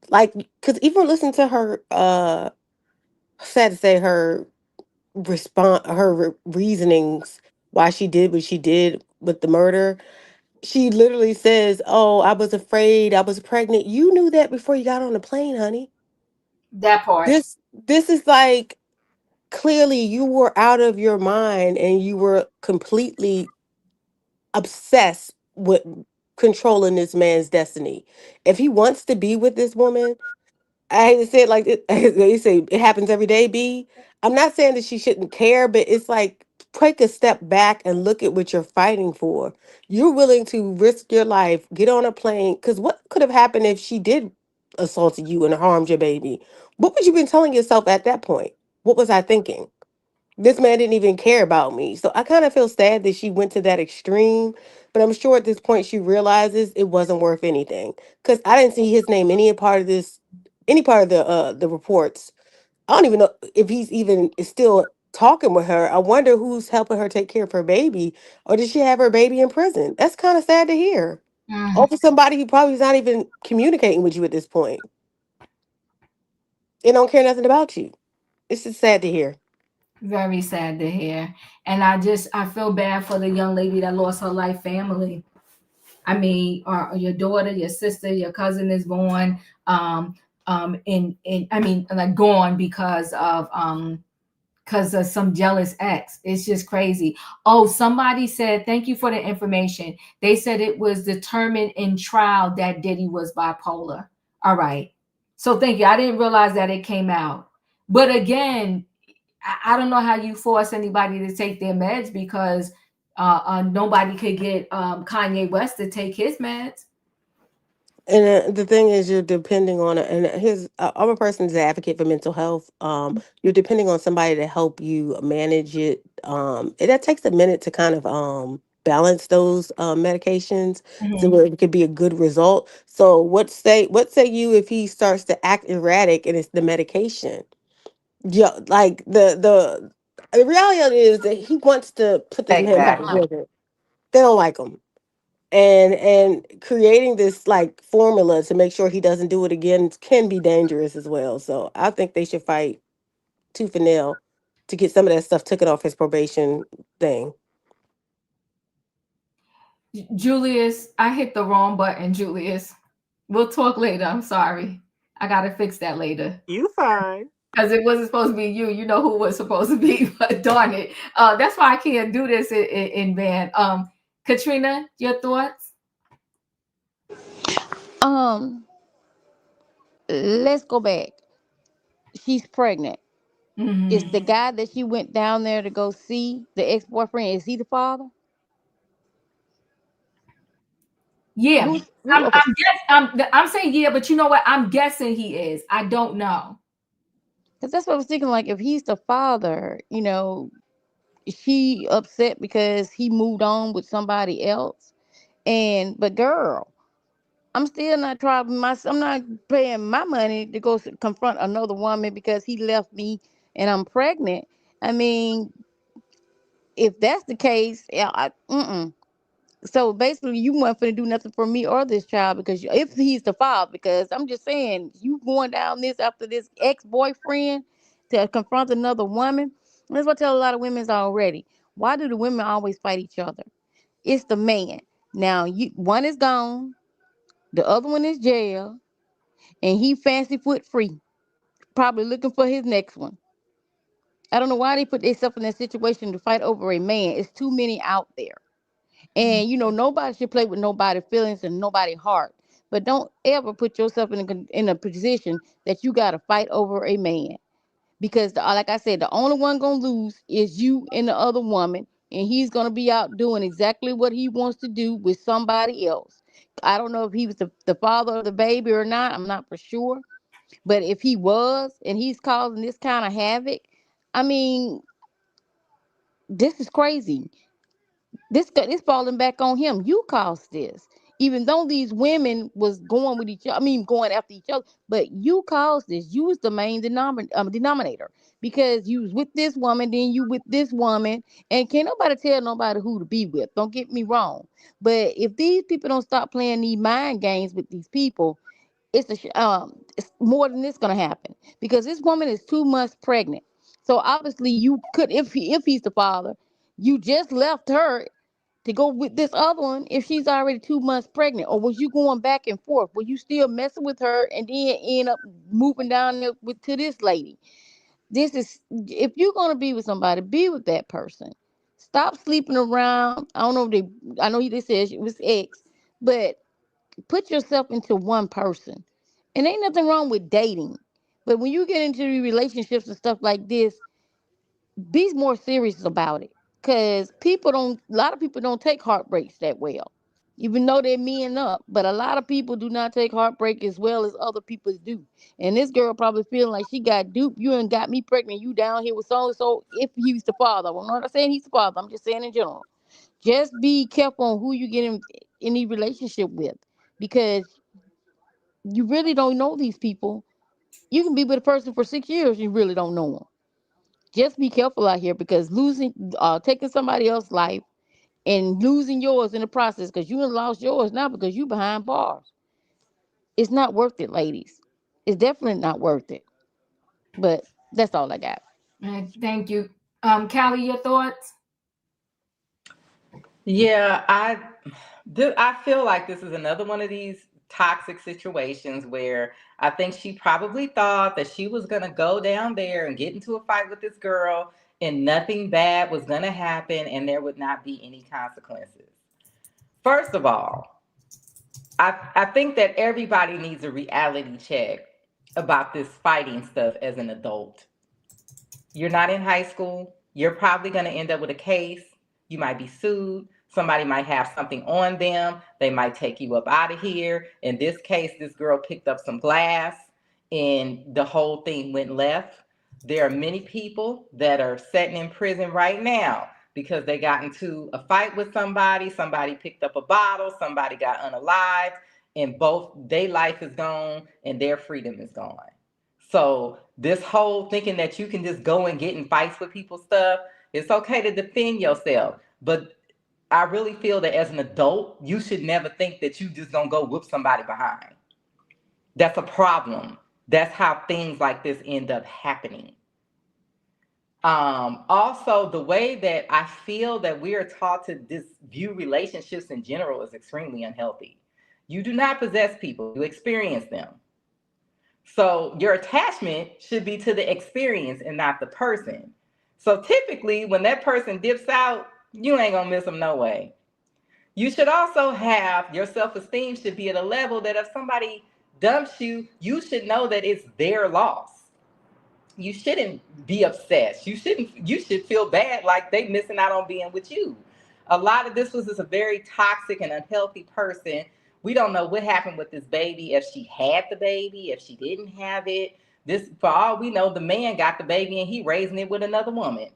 Like, because even listen to her, sad to say, her reasonings why she did what she did with the murder. She literally says, "Oh, I was afraid. I was pregnant." You knew that before you got on the plane, honey. That part. This is like, clearly you were out of your mind and you were completely obsessed with controlling this man's destiny. If he wants to be with this woman, I hate to say it like it, they say it happens every day, B. I'm not saying that she shouldn't care, but it's like, take a step back and look at what you're fighting for. You're willing to risk your life, get on a plane, because what could have happened if she did assault you and harmed your baby? What would you been telling yourself at that point? What was I thinking? This man didn't even care about me. So I kind of feel sad that she went to that extreme, but I'm sure at this point she realizes it wasn't worth anything. Because I didn't see his name any part of this, any part of the reports. I don't even know if he's even is still talking with her. I wonder who's helping her take care of her baby, or did she have her baby in prison? That's kind of sad to hear. Mm. Over somebody who probably is not even communicating with you at this point. They don't care nothing about you. It's just sad to hear. Very sad to hear. And I feel bad for the young lady that lost her life family. I mean, or your daughter, your sister, your cousin is born, in I mean, like, gone because of some jealous ex. It's just crazy. Oh, somebody said, thank you for the information. They said it was determined in trial that Diddy was bipolar. All right. So thank you. I didn't realize that it came out. But again, I don't know how you force anybody to take their meds, because nobody could get Kanye West to take his meds. And the thing is, you're depending on it. And I'm a person who's an advocate for mental health. You're depending on somebody to help you manage it. And that takes a minute to kind of balance those medications so Mhm. where it could be a good result. So what say you if he starts to act erratic and it's the medication? Yeah, like the reality is that he wants to put this man back Exactly. together. They don't like him, and creating this like formula to make sure he doesn't do it again can be dangerous as well. So I think they should fight tooth and nail to get some of that stuff taken off his probation thing. Julius, I hit the wrong button, Julius. We'll talk later. I'm sorry. I got to fix that later. You fine. Because it wasn't supposed to be you. You know who was supposed to be, but darn it. That's why I can't do this in van. Katrina, your thoughts? Let's go back. She's pregnant. Is Mm-hmm. the guy that she went down there to go see, the ex-boyfriend, is he the father? Yeah. Who okay. I'm saying yeah, but you know what? I'm guessing he is. I don't know. Because that's what I was thinking. Like, if he's the father, is she upset because he moved on with somebody else? But girl, I'm still not trying I'm not paying my money to go confront another woman because he left me and I'm pregnant. I mean, if that's the case, yeah, So basically, you weren't finna do nothing for me or this child because if he's the father, because I'm just saying, you going down this after this ex-boyfriend to confront another woman. That's what I tell a lot of women already. Why do the women always fight each other? It's the man. Now, one is gone, the other one is jail, and he fancy foot free, probably looking for his next one. I don't know why they put themselves in that situation to fight over a man. It's too many out there. And nobody should play with nobody's feelings and nobody's heart. But don't ever put yourself in a position that you got to fight over a man. Because, like I said, the only one going to lose is you and the other woman. And he's going to be out doing exactly what he wants to do with somebody else. I don't know if he was the father of the baby or not. I'm not for sure. But if he was and he's causing this kind of havoc, I mean, this is crazy. This falling back on him. You caused this. Even though these women was going with each other, I mean going after each other, but you caused this. You was the main denominator because you was with this woman, then you with this woman, and can't nobody tell nobody who to be with. Don't get me wrong, but if these people don't stop playing these mind games with these people, it's more than this gonna happen because this woman is 2 months pregnant. So obviously you could, if he's the father, you just left her to go with this other one if she's already 2 months pregnant? Or was you going back and forth? Were you still messing with her and then end up moving down there to this lady? This is, if you're gonna be with somebody, be with that person. Stop sleeping around. I don't know if I know they said it was ex, but put yourself into one person. And ain't nothing wrong with dating. But when you get into relationships and stuff like this, be more serious about it, because a lot of people don't take heartbreaks that well, even though they're men up, but a lot of people do not take heartbreak as well as other people do. And this girl probably feeling like she got duped. You ain't got me pregnant, you down here with so and so. If he's the father, I'm not saying he's the father, I'm just saying in general, just be careful on who you get in any relationship with, because you really don't know these people. You can be with a person for 6 years, you really don't know them. Just be careful out here, because taking somebody else's life and losing yours in the process, because you have lost yours now because you behind bars. It's not worth it, ladies. It's definitely not worth it. But that's all I got. Thank you. Callie, your thoughts? Yeah, I feel like this is another one of these toxic situations where I think she probably thought that she was going to go down there and get into a fight with this girl and nothing bad was going to happen and there would not be any consequences. First of all, I think that everybody needs a reality check about this fighting stuff as an adult. You're not in high school. You're probably going to end up with a case. You might be sued. Somebody might have something on them. They might take you up out of here. In this case, this girl picked up some glass and the whole thing went left. There are many people that are sitting in prison right now because they got into a fight with somebody. Somebody picked up a bottle. Somebody got unalived, and both their life is gone and their freedom is gone. So this whole thinking that you can just go and get in fights with people stuff, it's okay to defend yourself. But I really feel that as an adult, you should never think that you just gonna go whoop somebody behind. That's a problem. That's how things like this end up happening. Also, the way that I feel that we are taught to view relationships in general is extremely unhealthy. You do not possess people, you experience them. So your attachment should be to the experience and not the person. So typically, when that person dips out, you ain't gonna miss them no way. You should also have your self esteem should be at a level that if somebody dumps you, you should know that it's their loss. You shouldn't be obsessed. You should feel bad like they missing out on being with you. A lot of this was just a very toxic and unhealthy person. We don't know what happened with this baby, if she had the baby, if she didn't have it. This, for all we know, the man got the baby and he raising it with another woman.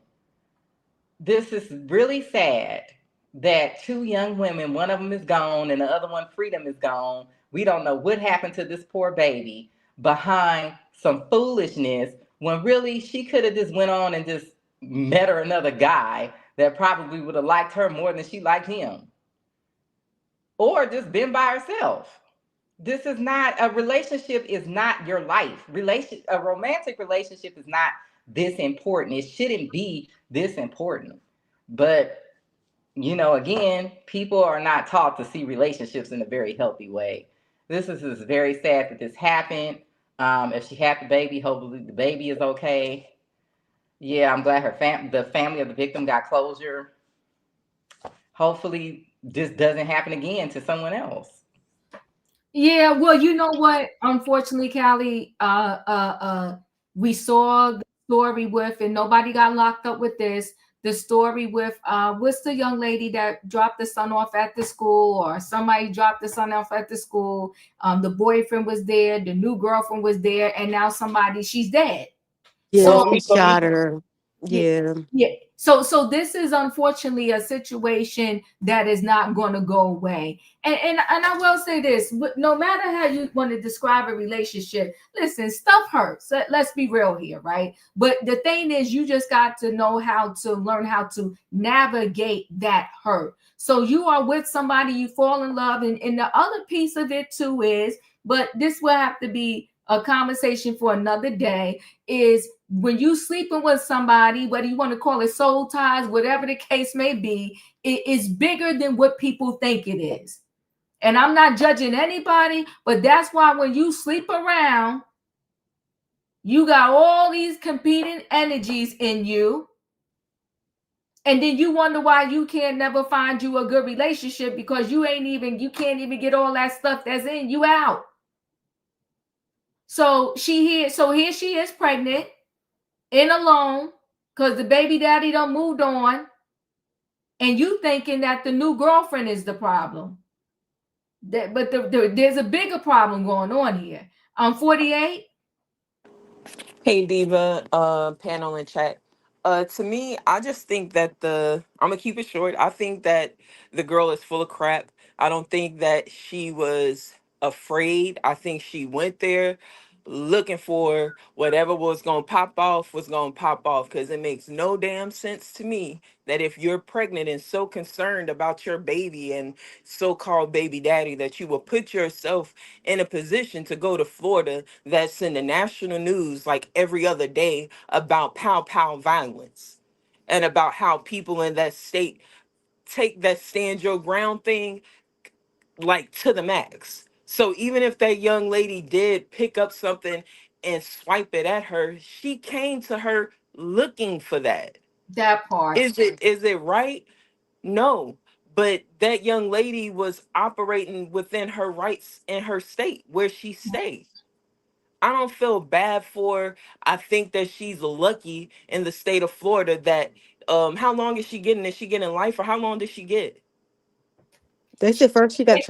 This is really sad that two young women, one of them is gone and the other one, Freedom, is gone. We don't know what happened to this poor baby behind some foolishness when really she could have just went on and just met her another guy that probably would have liked her more than she liked him, or just been by herself. This is not a relationship, is not your life. A romantic relationship is not this important. It shouldn't be this important. But again, people are not taught to see relationships in a very healthy way. This is very sad that this happened. If she had the baby, hopefully the baby is okay. Yeah, I'm glad the family of the victim got closure. Hopefully this doesn't happen again to someone else. Yeah, well, you know what? Unfortunately, Callie, we saw the story with, and nobody got locked up with this. The story with what's the young lady that dropped the son off at the school, or somebody dropped the son off at the school. The boyfriend was there, the new girlfriend was there, and now she's dead. Yeah, So he shot her. yeah, Yeah. yeah. So this is unfortunately a situation that is not going to go away. And I will say this: no matter how you want to describe a relationship, listen, stuff hurts. Let's be real here, right? But the thing is, you just got to know how to learn how to navigate that hurt. So you are with somebody, you fall in love, and the other piece of it too is, but this will have to be a conversation for another day, is when you sleeping with somebody, whether you want to call it soul ties, whatever the case may be, it is bigger than what people think it is. And I'm not judging anybody, but that's why when you sleep around, you got all these competing energies in you. And then you wonder why you can't never find you a good relationship, because you can't even get all that stuff that's in you out. So here she is pregnant and alone because the baby daddy done moved on, and you thinking that the new girlfriend is the problem. But there's a bigger problem going on here. I'm 48. Hey Diva, panel and chat. To me, I just think that I'm gonna keep it short. I think that the girl is full of crap. I don't think that she was afraid. I think she went there looking for whatever was gonna pop off, because it makes no damn sense to me that if you're pregnant and so concerned about your baby and so-called baby daddy, that you will put yourself in a position to go to Florida that's in the national news like every other day about pow pow violence and about how people in that state take that stand your ground thing like to the max. So even if that young lady did pick up something and swipe it at her, she came to her looking for that. That part. Is it right? No. But that young lady was operating within her rights in her state where she stayed. I don't feel bad for her. I think that she's lucky in the state of Florida that how long is she getting? Is she getting life, or how long did she get? They said first she got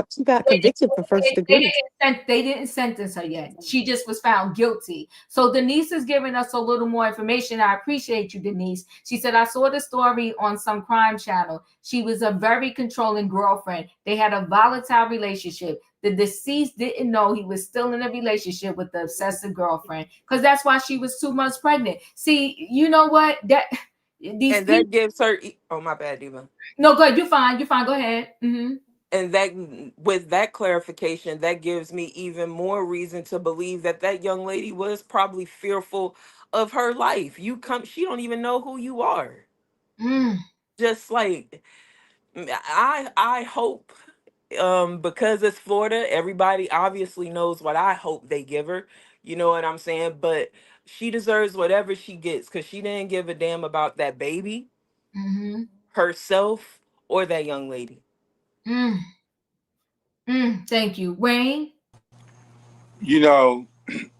convicted for first degree. They didn't sentence her yet. She just was found guilty. So Denise is giving us a little more information. I appreciate you, Denise. She said, I saw the story on some crime channel. She was a very controlling girlfriend. They had a volatile relationship. The deceased didn't know he was still in a relationship with the obsessive girlfriend, because that's why she was 2 months pregnant. See, you know what? That Gives her. Oh, my bad, Diva. No, good. You're fine. You're fine. Go ahead. And that, with that clarification, that gives me even more reason to believe that that young lady was probably fearful of her life. She don't even know who you are. Just like, I hope, because it's Florida, everybody obviously knows what I hope they give her. You know what I'm saying? But she deserves whatever she gets because she didn't give a damn about that baby, Mm-hmm. herself, or that young lady. Thank you. Wayne? You know,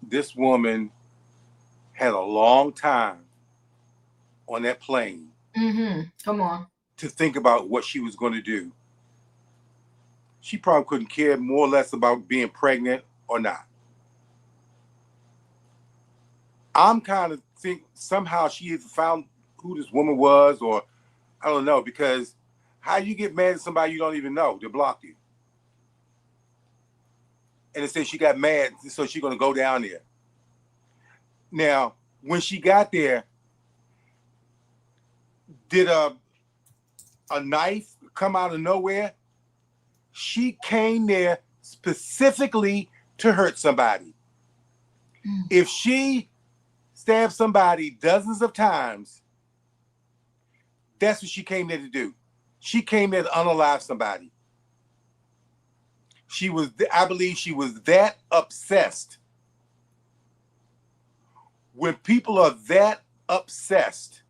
this woman had a long time on that plane Come on. to think about what she was going to do. She probably couldn't care more or less about being pregnant or not. I'm kind of think somehow she either found who this woman was, or I don't know, because how you get mad at somebody you don't even know? They blocked you. And it says she got mad, so she's going to go down there. Now, when she got there, did a knife come out of nowhere? She came there specifically to hurt somebody. If she stabbed somebody dozens of times, that's what she came there to do. She came there to unalive somebody. I believe she was that obsessed. When people are that obsessed,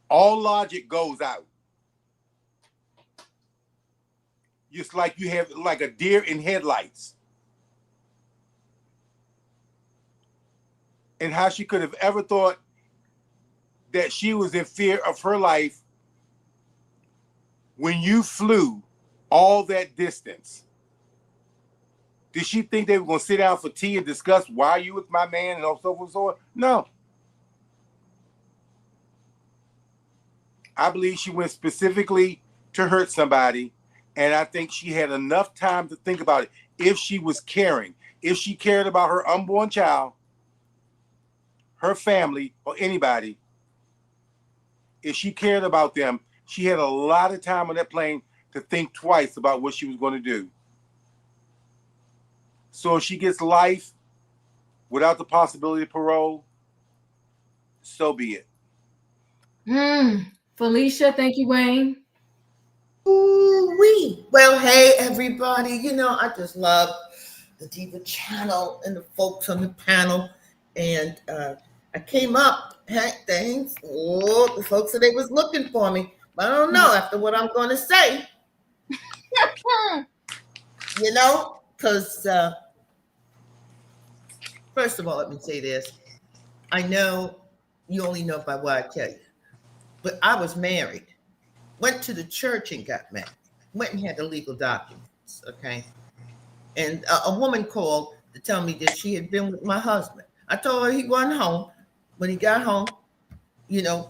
all logic goes out. Just like you have like a deer in headlights. And how she could have ever thought that she was in fear of her life when you flew all that distance. Did she think they were going to sit down for tea and discuss why you with my man and so forth and so on? No. I believe she went specifically to hurt somebody, and I think she had enough time to think about it. If she was caring, if she cared about her unborn child, her family, or anybody, if she cared about them, she had a lot of time on that plane to think twice about what she was going to do. So if she gets life without the possibility of parole, so be it. Felicia, thank you, Wayne. Ooh-wee. Well, hey, everybody. You know, I just love the Diva channel and the folks on the panel. And I came up, heck, things. Oh, the folks said they was looking for me. But I don't know after what I'm going to say. You know, because first of all, let me say this. I know you only know by what I tell you. But I was married, went to the church and got married, went and had the legal documents, okay? And a woman called to tell me that she had been with my husband. I told her he wasn't home. When he got home, you know,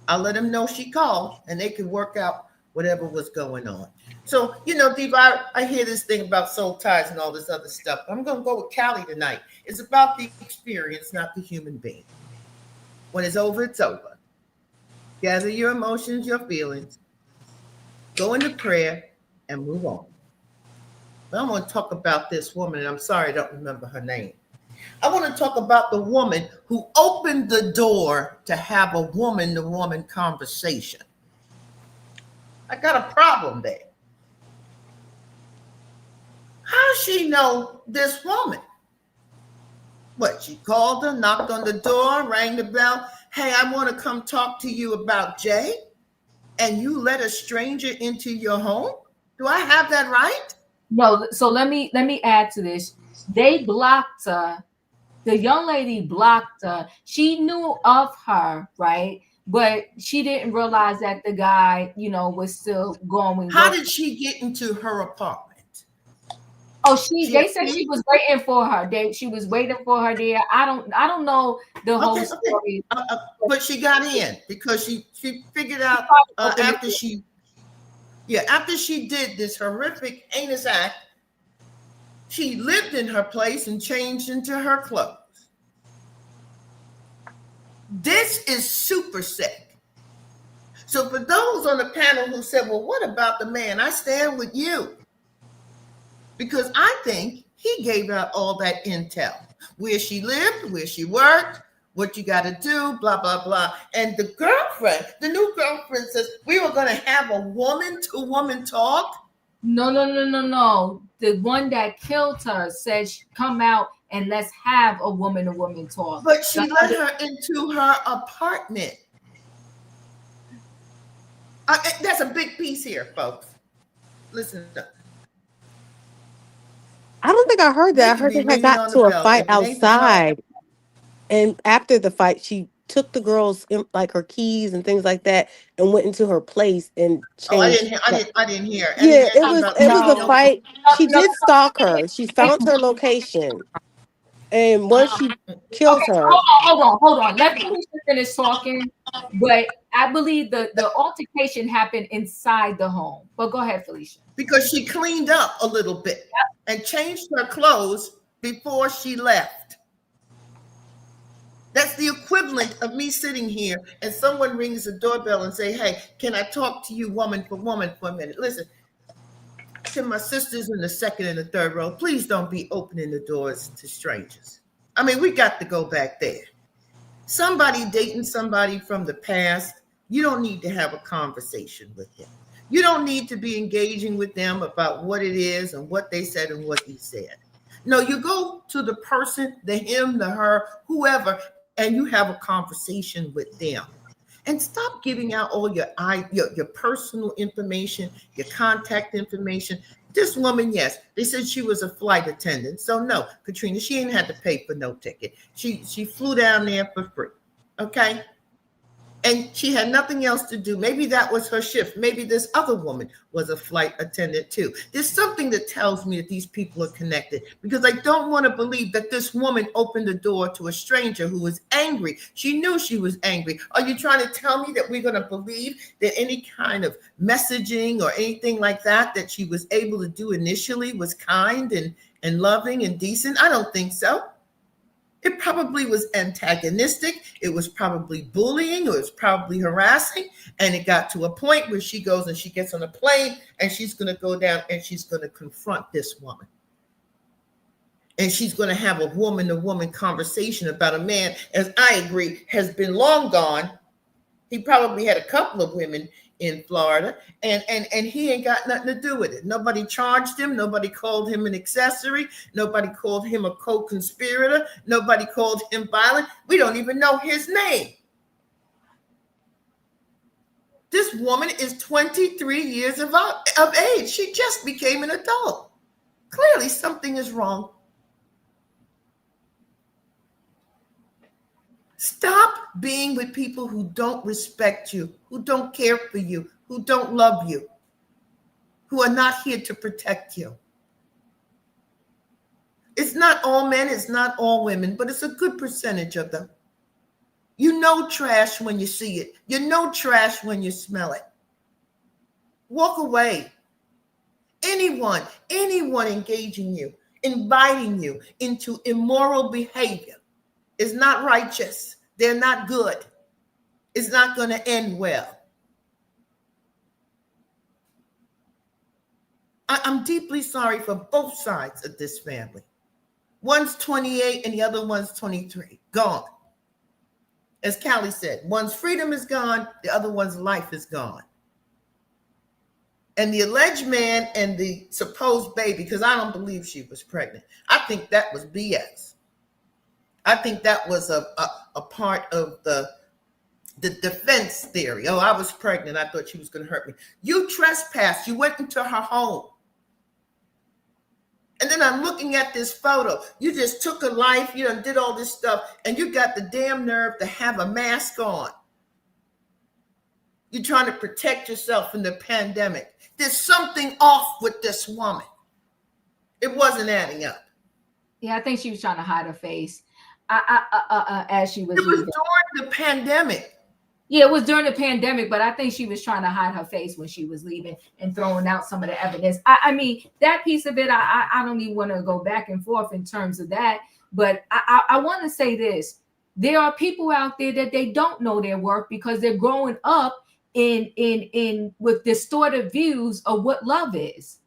I let him know she called and they could work out whatever was going on. So, you know, Diva, I hear this thing about soul ties and all this other stuff. I'm going to go with Callie tonight. It's about the experience, not the human being. When it's over, it's over. Gather your emotions, your feelings, go into prayer, and move on. But I want to talk about this woman, and I'm sorry I don't remember her name. I want to talk about the woman who opened the door to have a woman-to-woman conversation. I got a problem there. How does she know this woman? What, she called her, knocked on the door, rang the bell. Hey, I want to come talk to you about Jay. And you let a stranger into your home? Do I have that right? No, so let me add to this. They blocked her. The young lady blocked her. She knew of her, right? But she didn't realize that the guy, you know, was still going. How did she get into her apartment? Oh, they said she was waiting for her. She was waiting for her there. I don't know the whole story. But she got in because she figured out after she did this horrific heinous act, she lived in her place and changed into her clothes. This is super sick. So for those on the panel who said, well, what about the man? I stand with you. Because I think he gave out all that intel. Where she lived, where she worked, what you got to do, blah, blah, blah. And the girlfriend, the new girlfriend says, we were going to have a woman-to-woman talk. No. The one that killed her said, "Come out and let's have a woman-to-woman talk." But she let her into her apartment. That's a big piece here, folks. Listen up. I don't think I heard that. I heard they had got to a fight outside, and after the fight, she took the girls like her keys and things like that, and went into her place and changed. I didn't hear. Yeah, it was a fight. She did stalk her. She found her location, and once she killed her. Hold on. Let me finish talking. But I believe the altercation happened inside the home. But go ahead, Felicia. Because she cleaned up a little bit and changed her clothes before she left. That's the equivalent of me sitting here and someone rings the doorbell and say, "Hey, can I talk to you woman for a minute?" Listen, to my sisters in the second and the third row, please don't be opening the doors to strangers. I mean, we got to go back there. Somebody dating somebody from the past, you don't need to have a conversation with them. You don't need to be engaging with them about what it is and what they said and what he said. No, you go to the person, the him, the her, whoever, and you have a conversation with them. And stop giving out all your personal information, your contact information. This woman, yes, they said she was a flight attendant. So no, Katrina, she ain't had to pay for no ticket. She flew down there for free. Okay. And she had nothing else to do. Maybe that was her shift. Maybe this other woman was a flight attendant too. There's something that tells me that these people are connected, because I don't want to believe that this woman opened the door to a stranger who was angry. She knew she was angry. Are you trying to tell me that we're going to believe that any kind of messaging or anything like that she was able to do initially was kind and loving and decent? I don't think so. It probably was antagonistic. It was probably bullying. It was probably harassing. And it got to a point where she goes and she gets on a plane and she's going to go down and she's going to confront this woman. And she's going to have a woman-to-woman conversation about a man, as I agree, has been long gone. He probably had a couple of women in Florida, and he ain't got nothing to do with it. Nobody charged him. Nobody called him an accessory. Nobody called him a co-conspirator. Nobody called him violent. We don't even know his name. This woman is 23 years of age. She just became an adult. Clearly something is wrong. Stop being with people who don't respect you, who don't care for you, who don't love you, who are not here to protect you. It's not all men, it's not all women, but it's a good percentage of them. You know trash when you see it. You know trash when you smell it. Walk away. Anyone engaging you, inviting you into immoral behavior is not righteous. They're not good. It's not going to end well. I'm deeply sorry for both sides of this family. One's 28 and the other one's 23. Gone. As Callie said, one's freedom is gone, the other one's life is gone. And the alleged man and the supposed baby, because I don't believe she was pregnant, I think that was BS. I think that was a part of the defense theory. Oh, I was pregnant. I thought she was going to hurt me. You trespassed. You went into her home. And then I'm looking at this photo. You just took a life. You done did all this stuff. And you got the damn nerve to have a mask on. You're trying to protect yourself from the pandemic. There's something off with this woman. It wasn't adding up. Yeah, I think she was trying to hide her face. As she was. It was during the pandemic. Yeah, it was during the pandemic, but I think she was trying to hide her face when she was leaving and throwing out some of the evidence. I mean, that piece of it, I don't even want to go back and forth in terms of that. But I want to say this. There are people out there that they don't know their worth because they're growing up in with distorted views of what love is.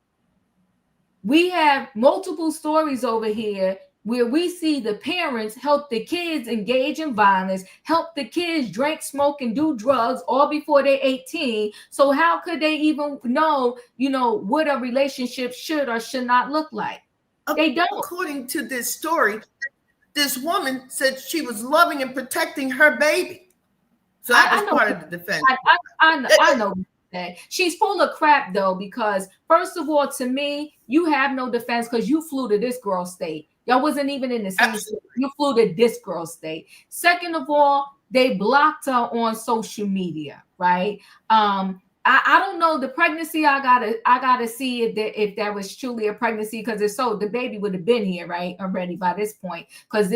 We have multiple stories over here where we see the parents help the kids engage in violence, help the kids drink, smoke, and do drugs all before they're 18. So how could they even know, what a relationship should or should not look like? They don't. According to this story, this woman said she was loving and protecting her baby. So that was part of the defense. I know that. She's full of crap, though, because first of all, to me, you have no defense because you flew to this girl's state. Y'all wasn't even in the same state. You flew to this girl's state. Second of all, they blocked her on social media, right? I don't know the pregnancy. I gotta see if that was truly a pregnancy, because if so, the baby would have been here, right, already by this point. Because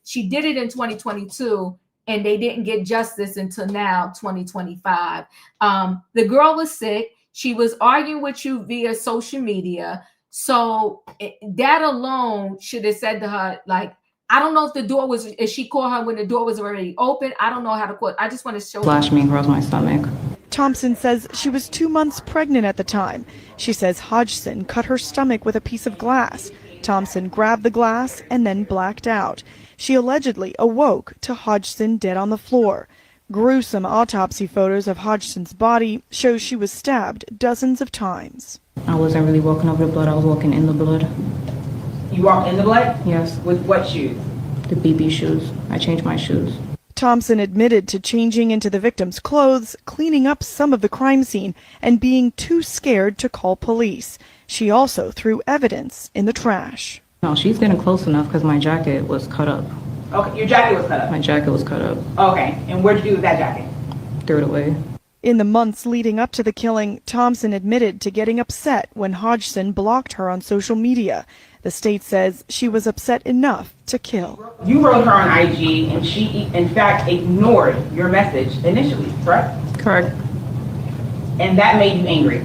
she did it in 2022, and they didn't get justice until now, 2025. The girl was sick. She was arguing with you via social media. So that alone should have said to her, like, I don't know if she called her when the door was already open. I don't know how to call it. I just want to show. Flash me across my stomach. Thompson says she was 2 months pregnant at the time. She says Hodgson cut her stomach with a piece of glass. Thompson grabbed the glass and then blacked out. She allegedly awoke to Hodgson dead on the floor. Gruesome autopsy photos of Hodgson's body show she was stabbed dozens of times. I wasn't really walking over the blood, I was walking in the blood. You walked in the blood? Yes. With what shoes? The BB shoes. I changed my shoes. Thompson admitted to changing into the victim's clothes, cleaning up some of the crime scene, and being too scared to call police. She also threw evidence in the trash. No, she's getting close enough because my jacket was cut up. Okay, your jacket was cut up? My jacket was cut up. Okay, and what'd you do with that jacket? Threw it away. In the months leading up to the killing, Thompson admitted to getting upset when Hodgson blocked her on social media. The state says she was upset enough to kill. You wrote her on IG, and she, in fact, ignored your message initially, correct? Correct. And that made you angry?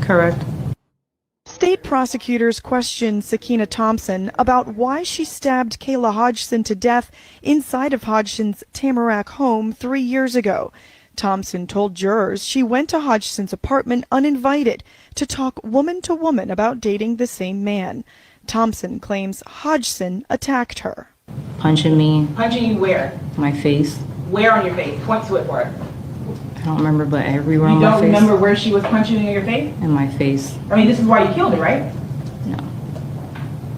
Correct. State prosecutors questioned Sakina Thompson about why she stabbed Kayla Hodgson to death inside of Hodgson's Tamarack home 3 years ago. Thompson told jurors she went to Hodgson's apartment uninvited to talk woman to woman about dating the same man. Thompson claims Hodgson attacked her. Punching me. Punching you where? My face. Where on your face? Point to it for us. I don't remember, but everywhere on You my don't face. remember where she was punching you in your face? In my face. I mean, this is why you killed her, right? No.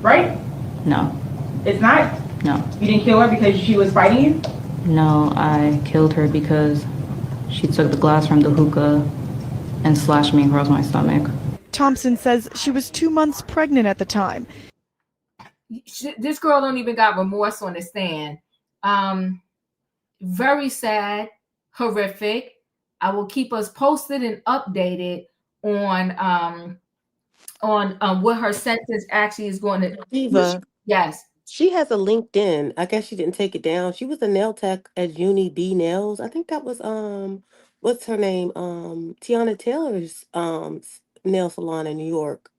Right? No. It's not? No. You didn't kill her because she was fighting you? No, I killed her because she took the glass from the hookah and slashed me across my stomach. Thompson says she was 2 months pregnant at the time. This girl don't even got remorse on the stand. Very sad, horrific. I will keep us posted and updated on what her sentence actually is going to. Diva. Yes. She has a LinkedIn. I guess she didn't take it down. She was a nail tech at Uni B Nails. I think that was what's her name? Tiana Taylor's nail salon in New York.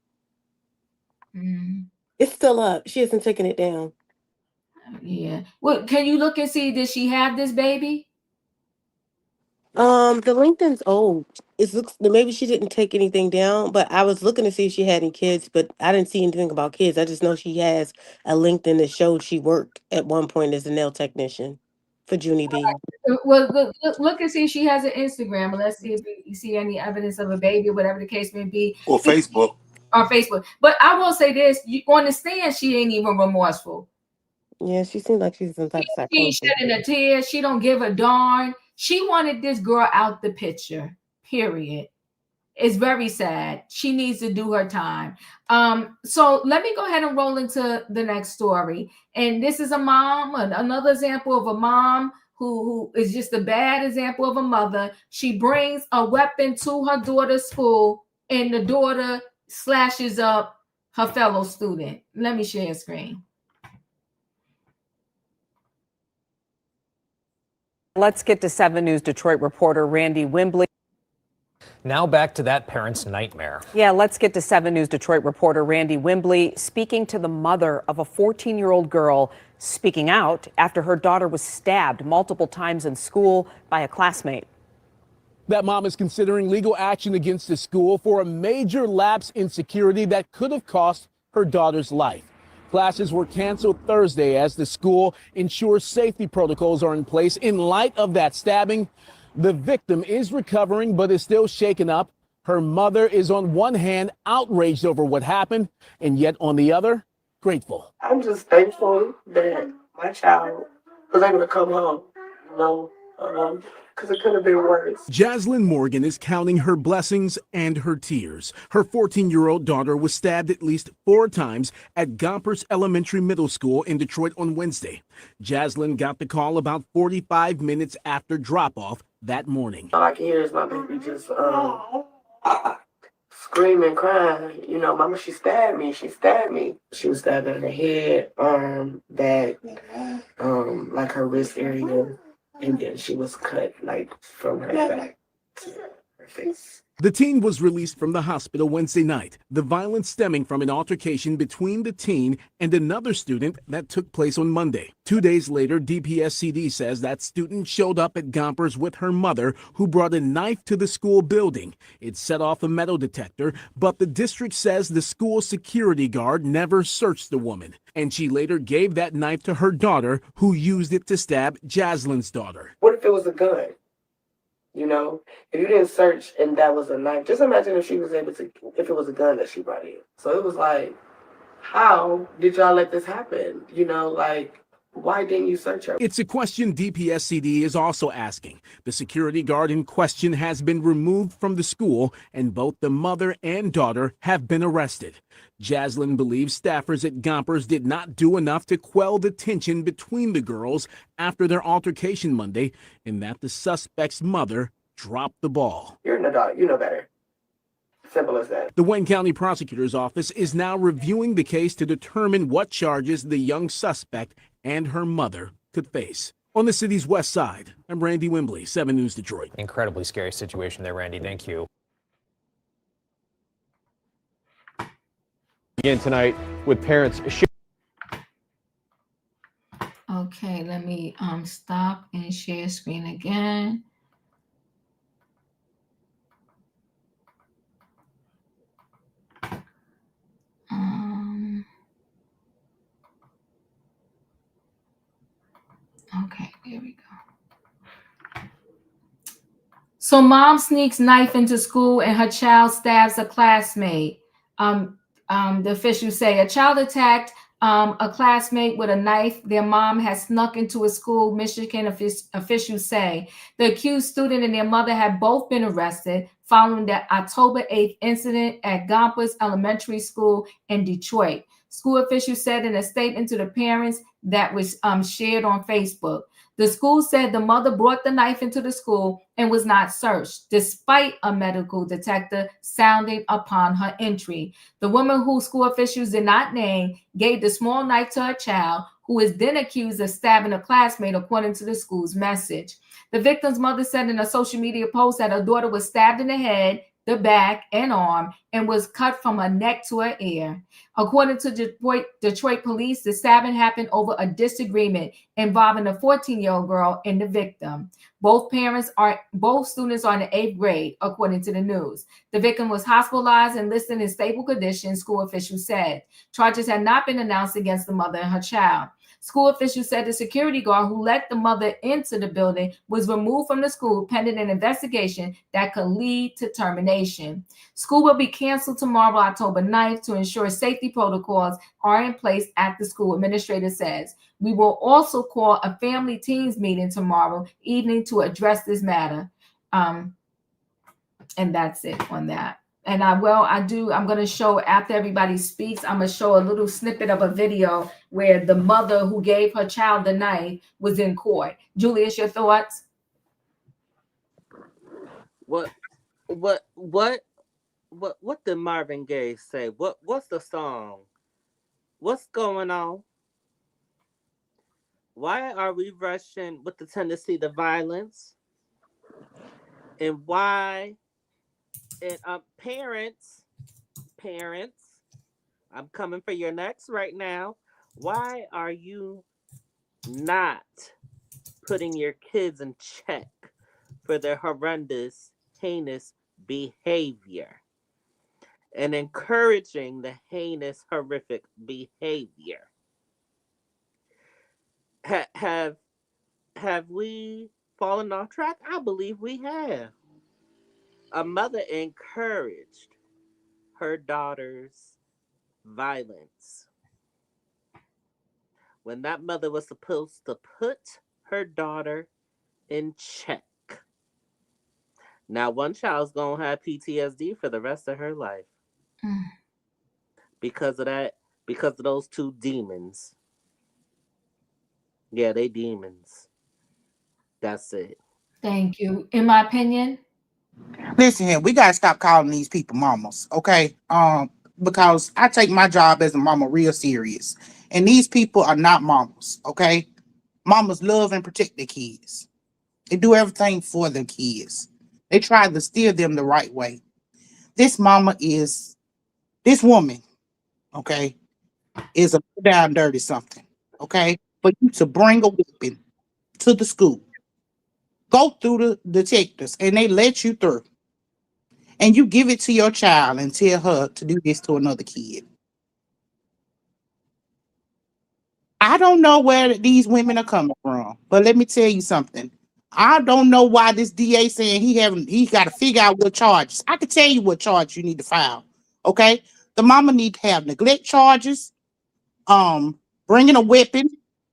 It's still up. She hasn't taken it down. Yeah. Well, can you look and see, did she have this baby? The LinkedIn's old. It looks maybe she didn't take anything down, but I was looking to see if she had any kids, but I didn't see anything about kids. I just know she has a LinkedIn that showed she worked at one point as a nail technician for Junie B. Well, look and see if she has an Instagram. Let's see if you see any evidence of a baby, whatever the case may be. Or Facebook. Or Facebook. But I will say this, you understand she ain't even remorseful. Yeah, she seems like she's some type of She ain't shedding a tear. She don't give a darn. She wanted this girl out the picture, period. It's very sad. She needs to do her time. So let me go ahead and roll into the next story. And this is a mom, another example of a mom who is just a bad example of a mother. She brings a weapon to her daughter's school, and the daughter slashes up her fellow student. Let me share a screen. Let's get to 7 News Detroit reporter Randy Wimbley. Now back to that parent's nightmare. Yeah, let's get to 7 News Detroit reporter Randy Wimbley speaking to the mother of a 14-year-old girl speaking out after her daughter was stabbed multiple times in school by a classmate. That mom is considering legal action against the school for a major lapse in security that could have cost her daughter's life. Classes were canceled Thursday as the school ensures safety protocols are in place in light of that stabbing. The victim is recovering but is still shaken up. Her mother is on one hand outraged over what happened, and yet on the other, grateful. I'm just thankful that my child was able to come home, you know, because it could have been worse. Jaslyn Morgan is counting her blessings and her tears. Her 14-year-old daughter was stabbed at least 4 times at Gompers Elementary Middle School in Detroit on Wednesday. Jaslyn got the call about 45 minutes after drop-off that morning. All I can hear is my baby just screaming, crying. You know, Mama, she stabbed me. She stabbed me. She was stabbed in her head, back, like her wrist area. And then she was cut, like, from her back to her face. The teen was released from the hospital Wednesday night, the violence stemming from an altercation between the teen and another student that took place on Monday. 2 days later, DPSCD says that student showed up at Gompers with her mother, who brought a knife to the school building. It set off a metal detector, but the district says the school security guard never searched the woman, and she later gave that knife to her daughter, who used it to stab Jaslyn's daughter. What if it was a gun? You know, if you didn't search and that was a knife, just imagine if she was able to, if it was a gun that she brought in. So it was like, how did y'all let this happen? You know, like, why didn't you search her? It's a question DPSCD is also asking. The security guard in question has been removed from the school, and both the mother and daughter have been arrested. Jaslyn believes staffers at Gompers did not do enough to quell the tension between the girls after their altercation Monday, and that the suspect's mother dropped the ball. You're an adult. You know better. Simple as that. The Wayne County Prosecutor's Office is now reviewing the case to determine what charges the young suspect and her mother could face. On the city's west side, I'm Randy Wembley, 7 News Detroit. Incredibly scary situation there, Randy. Thank you. Again tonight with parents. Okay, let me stop and share screen again. Okay, there we go. So mom sneaks knife into school and her child stabs a classmate. The officials say a child attacked a classmate with a knife their mom has snuck into a school, Michigan officials say. The accused student and their mother have both been arrested following the October 8th incident at Gompers Elementary School in Detroit. School officials said in a statement to the parents that was shared on Facebook. The school said the mother brought the knife into the school and was not searched, despite a medical detector sounding upon her entry. The woman who school officials did not name gave the small knife to her child, who is then accused of stabbing a classmate, according to the school's message. The victim's mother said in a social media post that her daughter was stabbed in the head, the back, and arm, and was cut from her neck to her ear. According to Detroit police, the stabbing happened over a disagreement involving a 14-year-old girl and the victim. Both students are in the 8th grade, according to the news. The victim was hospitalized and listed in stable condition, school officials said. Charges had not been announced against the mother and her child. School officials said the security guard who let the mother into the building was removed from the school pending an investigation that could lead to termination. School will be canceled tomorrow, October 9th, to ensure safety protocols are in place at the school, administrator says. We will also call a family teams meeting tomorrow evening to address this matter. And that's it on that. And I'm going to show, after everybody speaks, I'm going to show a little snippet of a video where the mother who gave her child the knife was in court. Julius, your thoughts? What did Marvin Gaye say? What's the song? What's going on? Why are we rushing with the tendency to violence? And why? And parents, I'm coming for your necks right now. Why are you not putting your kids in check for their horrendous, heinous behavior? and encouraging the heinous, horrific behavior. Have we fallen off track? I believe we have. A mother encouraged her daughter's violence when that mother was supposed to put her daughter in check. Now, one child's gonna have PTSD for the rest of her life because of that, because of those two demons. Yeah, they demons. That's it. Thank you. In my opinion, Listen here, we gotta stop calling these people mamas, okay? Because I take my job as a mama real serious, and these people are not mamas, okay? Mamas love and protect their kids. They do everything for their kids. They try to steer them the right way. This woman, okay, is a down dirty something, okay? For you to bring a weapon to the school, go through the detectives, and they let you through, and you give it to your child and tell her to do this to another kid. I don't know where these women are coming from, but let me tell you something. I don't know why this DA saying he got to figure out what charges. I can tell you what charge you need to file. Okay, the mama need to have neglect charges, bringing a weapon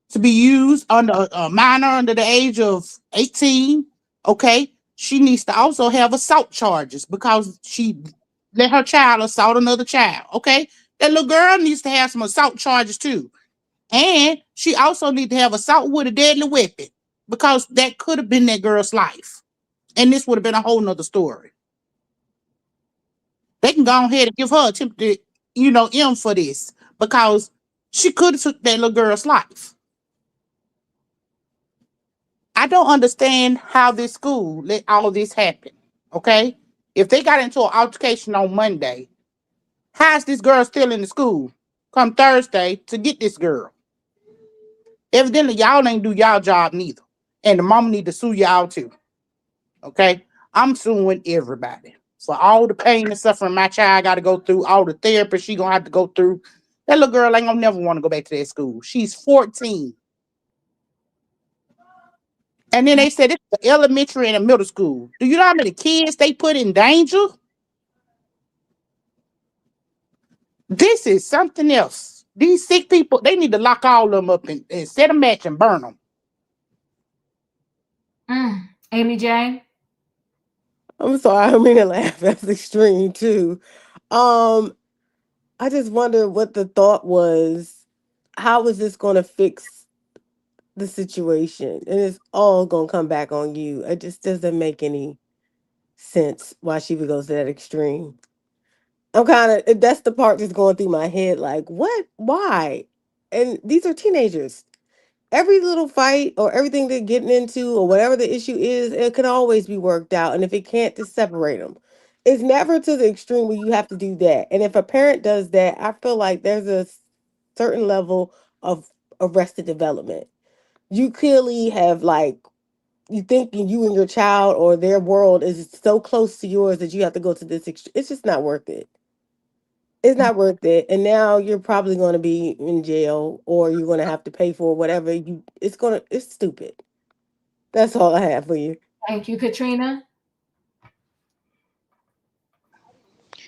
to be used under a minor under the age of 18. Okay, she needs to also have assault charges because she let her child assault another child. Okay, that little girl needs to have some assault charges too. And she also need to have assault with a deadly weapon because that could have been that girl's life. And this would have been a whole nother story. They can go ahead and give her attempted, M for this because she could have took that little girl's life. I don't understand how this school let all this happen. Okay? If they got into an altercation on Monday, how is this girl still in the school come Thursday to get this girl? Evidently, y'all ain't do y'all job neither. And the mama need to sue y'all too. Okay? I'm suing everybody. For all the pain and suffering my child got to go through, all the therapy she gonna have to go through. That little girl ain't gonna never want to go back to that school. She's 14. And then they said it's the elementary and the middle school. Do you know how many kids they put in danger? This is something else. These sick people, they need to lock all of them up and set a match and burn them. Amy J. I'm sorry, I mean to laugh. That's extreme too. I just wonder what the thought was. How is this going to fix the situation? And it's all going to come back on you. It just doesn't make any sense why she would go to that extreme. I'm kind of, that's the part that's going through my head. Like, what? Why? And these are teenagers. Every little fight or everything they're getting into or whatever the issue is, it can always be worked out. And if it can't, just separate them. It's never to the extreme where you have to do that. And if a parent does that, I feel like there's a certain level of arrested development. You clearly have like you thinking you and your child or their world is so close to yours that you have to go to this extreme. It's just not worth it. It's not worth it. And now you're probably going to be in jail or you're going to have to pay for whatever it's stupid. That's all I have for you. Thank you, Katrina.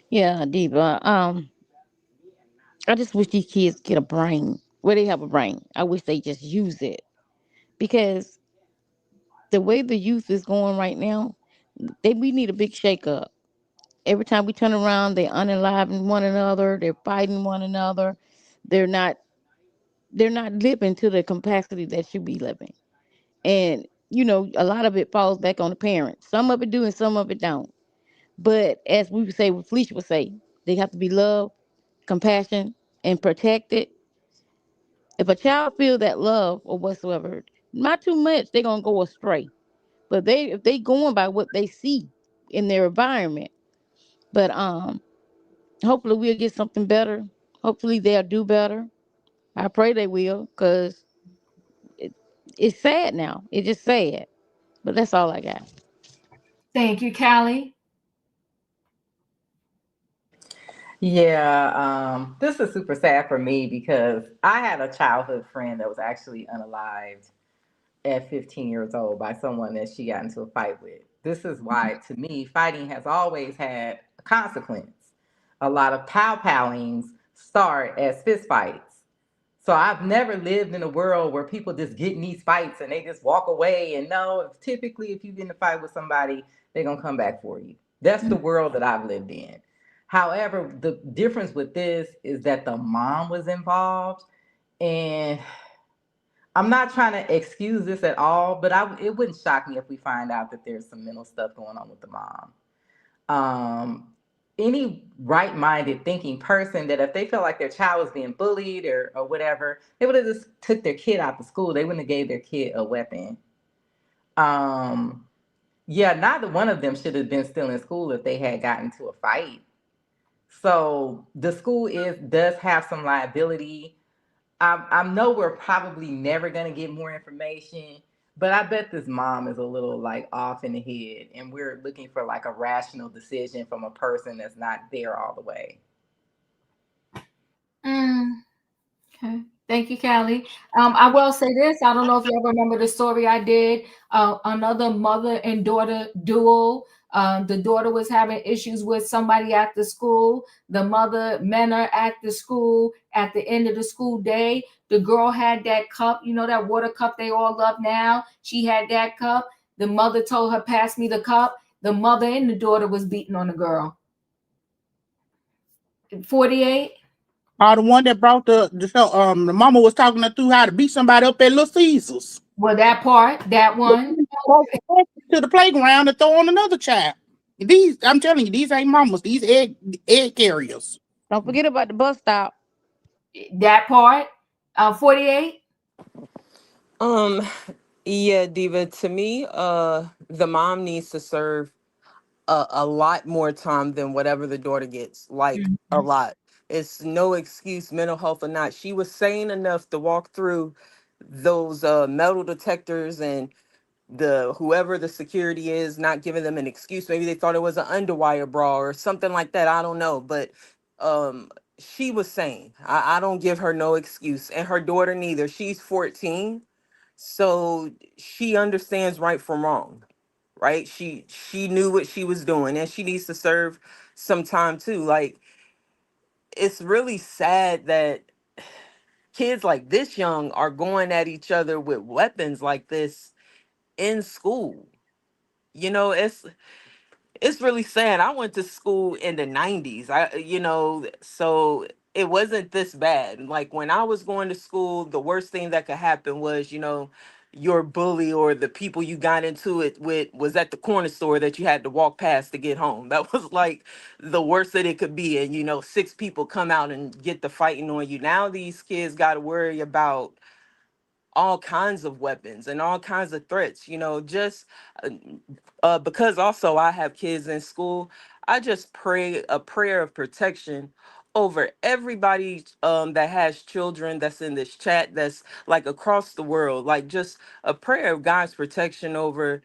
Yeah, Diva. I just wish these kids get a brain. Where they have a brain. I wish they just use it. Because the way the youth is going right now, we need a big shake up. Every time we turn around, they're unaliving one another, they're fighting one another. They're not living to the capacity that should be living. And a lot of it falls back on the parents. Some of it do and some of it don't. But as we would say, what Felicia would say, they have to be loved, compassion, and protected. If a child feels that love or whatsoever, not too much, they're gonna go astray. But if they going by what they see in their environment, but hopefully we'll get something better. Hopefully they'll do better. I pray they will, cause it, it's sad now. It's just sad. But that's all I got. Thank you, Callie. Yeah, this is super sad for me because I had a childhood friend that was actually unalived at 15 years old by someone that she got into a fight with. This is why, to me, fighting has always had a consequence. A lot of pow-powings start as fist fights. So I've never lived in a world where people just get in these fights and they just walk away. And no, typically, if you get in a fight with somebody, they're going to come back for you. That's the world that I've lived in. However, the difference with this is that the mom was involved. And I'm not trying to excuse this at all, but it wouldn't shock me if we find out that there's some mental stuff going on with the mom. Um, any right-minded thinking person that if they felt like their child was being bullied or whatever, they would have just took their kid out to school. They wouldn't have gave their kid a weapon. Um, yeah, neither one of them should have been still in school if they had gotten into a fight. So the school does have some liability. I know we're probably never gonna get more information, but I bet this mom is a little like off in the head, and we're looking for like a rational decision from a person that's not there all the way. Okay. Thank you, Callie. I will say this. I don't know if you ever remember the story I did. Another mother and daughter duel. The daughter was having issues with somebody at the school. The mother met her at the school at the end of the school day. The girl had that cup, you know, that water cup they all love now. She had that cup. The mother told her, "Pass me the cup." The mother and the daughter was beating on the girl. 48. The one that brought the mama was talking her through how to beat somebody up at Little Caesars. Well, that part, that one. To the playground to throw on another child. I'm telling you, these ain't mamas. These egg carriers. Don't forget about the bus stop. That part. 48. Um, yeah, Diva, to me, the mom needs to serve a lot more time than whatever the daughter gets. Like a lot. It's no excuse, mental health or not. She was sane enough to walk through those metal detectors and the whoever the security is not giving them an excuse. Maybe they thought it was an underwire bra or something like that. I don't know. But she was sane. I don't give her no excuse. And her daughter neither. She's 14. So she understands right from wrong, right? She knew what she was doing, and she needs to serve some time too. Like, it's really sad that kids like this young are going at each other with weapons like this in school. You know, it's really sad. I went to school in the 90s. So it wasn't this bad. Like when I was going to school, the worst thing that could happen was, your bully or the people you got into it with was at the corner store that you had to walk past to get home. That was like the worst that it could be. And, six people come out and get the fighting on you. Now these kids got to worry about all kinds of weapons and all kinds of threats, just because also I have kids in school. I just pray a prayer of protection over everybody that has children that's in this chat, that's like across the world, like just a prayer of God's protection over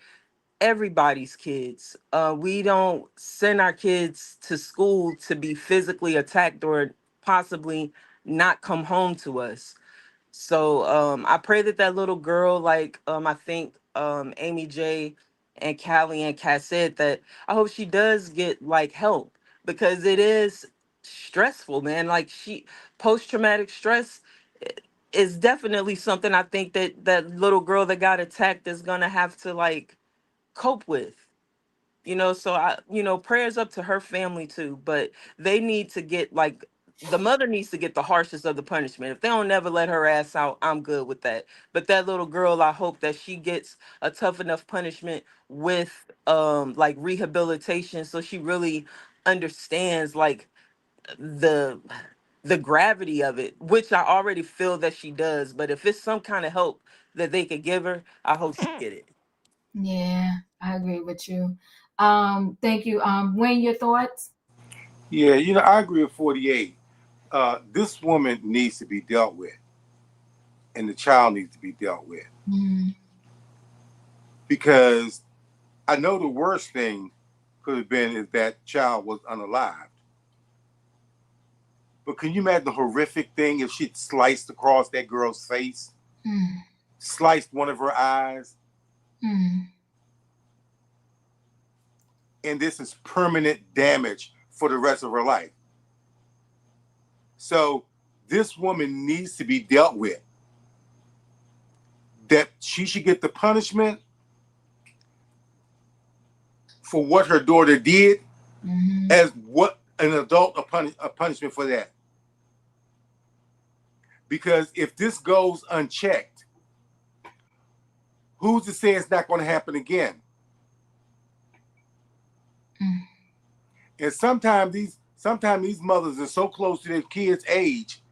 everybody's kids. We don't send our kids to school to be physically attacked or possibly not come home to us. So I pray that that little girl, like I think Amy J and Callie and Kat said, that I hope she does get like help, because it is stressful, man. Like post-traumatic stress is definitely something I think that that little girl that got attacked is gonna have to like cope with. So prayers up to her family too, but they need to get like, the mother needs to get the harshest of the punishment. If they don't never let her ass out, I'm good with that. But that little girl, I hope that she gets a tough enough punishment with like rehabilitation, so she really understands like the the gravity of it, which I already feel that she does. But if it's some kind of help that they could give her, I hope she get it. Yeah, I agree with you. Thank you. Wayne, your thoughts? Yeah, I agree with 48. This woman needs to be dealt with, and the child needs to be dealt with. Because I know the worst thing could have been if that child was unalived. But can you imagine the horrific thing if she'd sliced across that girl's face, sliced one of her eyes? And this is permanent damage for the rest of her life. So this woman needs to be dealt with. That she should get the punishment for what her daughter did, as what an adult, a punishment for that. Because if this goes unchecked, who's to say it's not going to happen again? And sometimes these mothers are so close to their kids' age,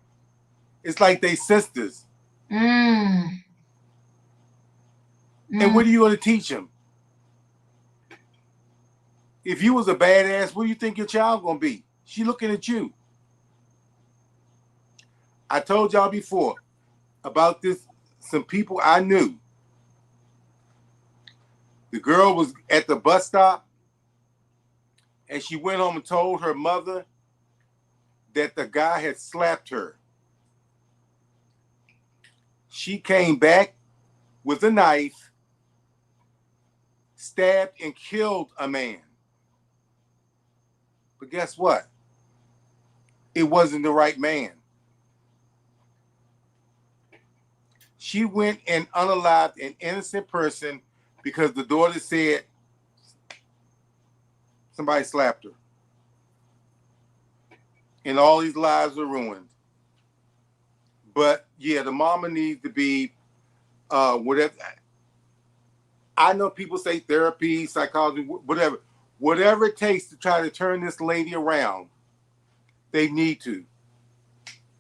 it's like they sisters. And what are you going to teach them? If you was a badass, what do you think your child going to be? She looking at you. I told y'all before about this, some people I knew. The girl was at the bus stop and she went home and told her mother that the guy had slapped her. She came back with a knife, stabbed and killed a man. But guess what? It wasn't the right man. She went and unalived an innocent person because the daughter said somebody slapped her. And all these lives are ruined. But yeah, the mama needs to be whatever. I know people say therapy, psychology, whatever. Whatever it takes to try to turn this lady around, they need to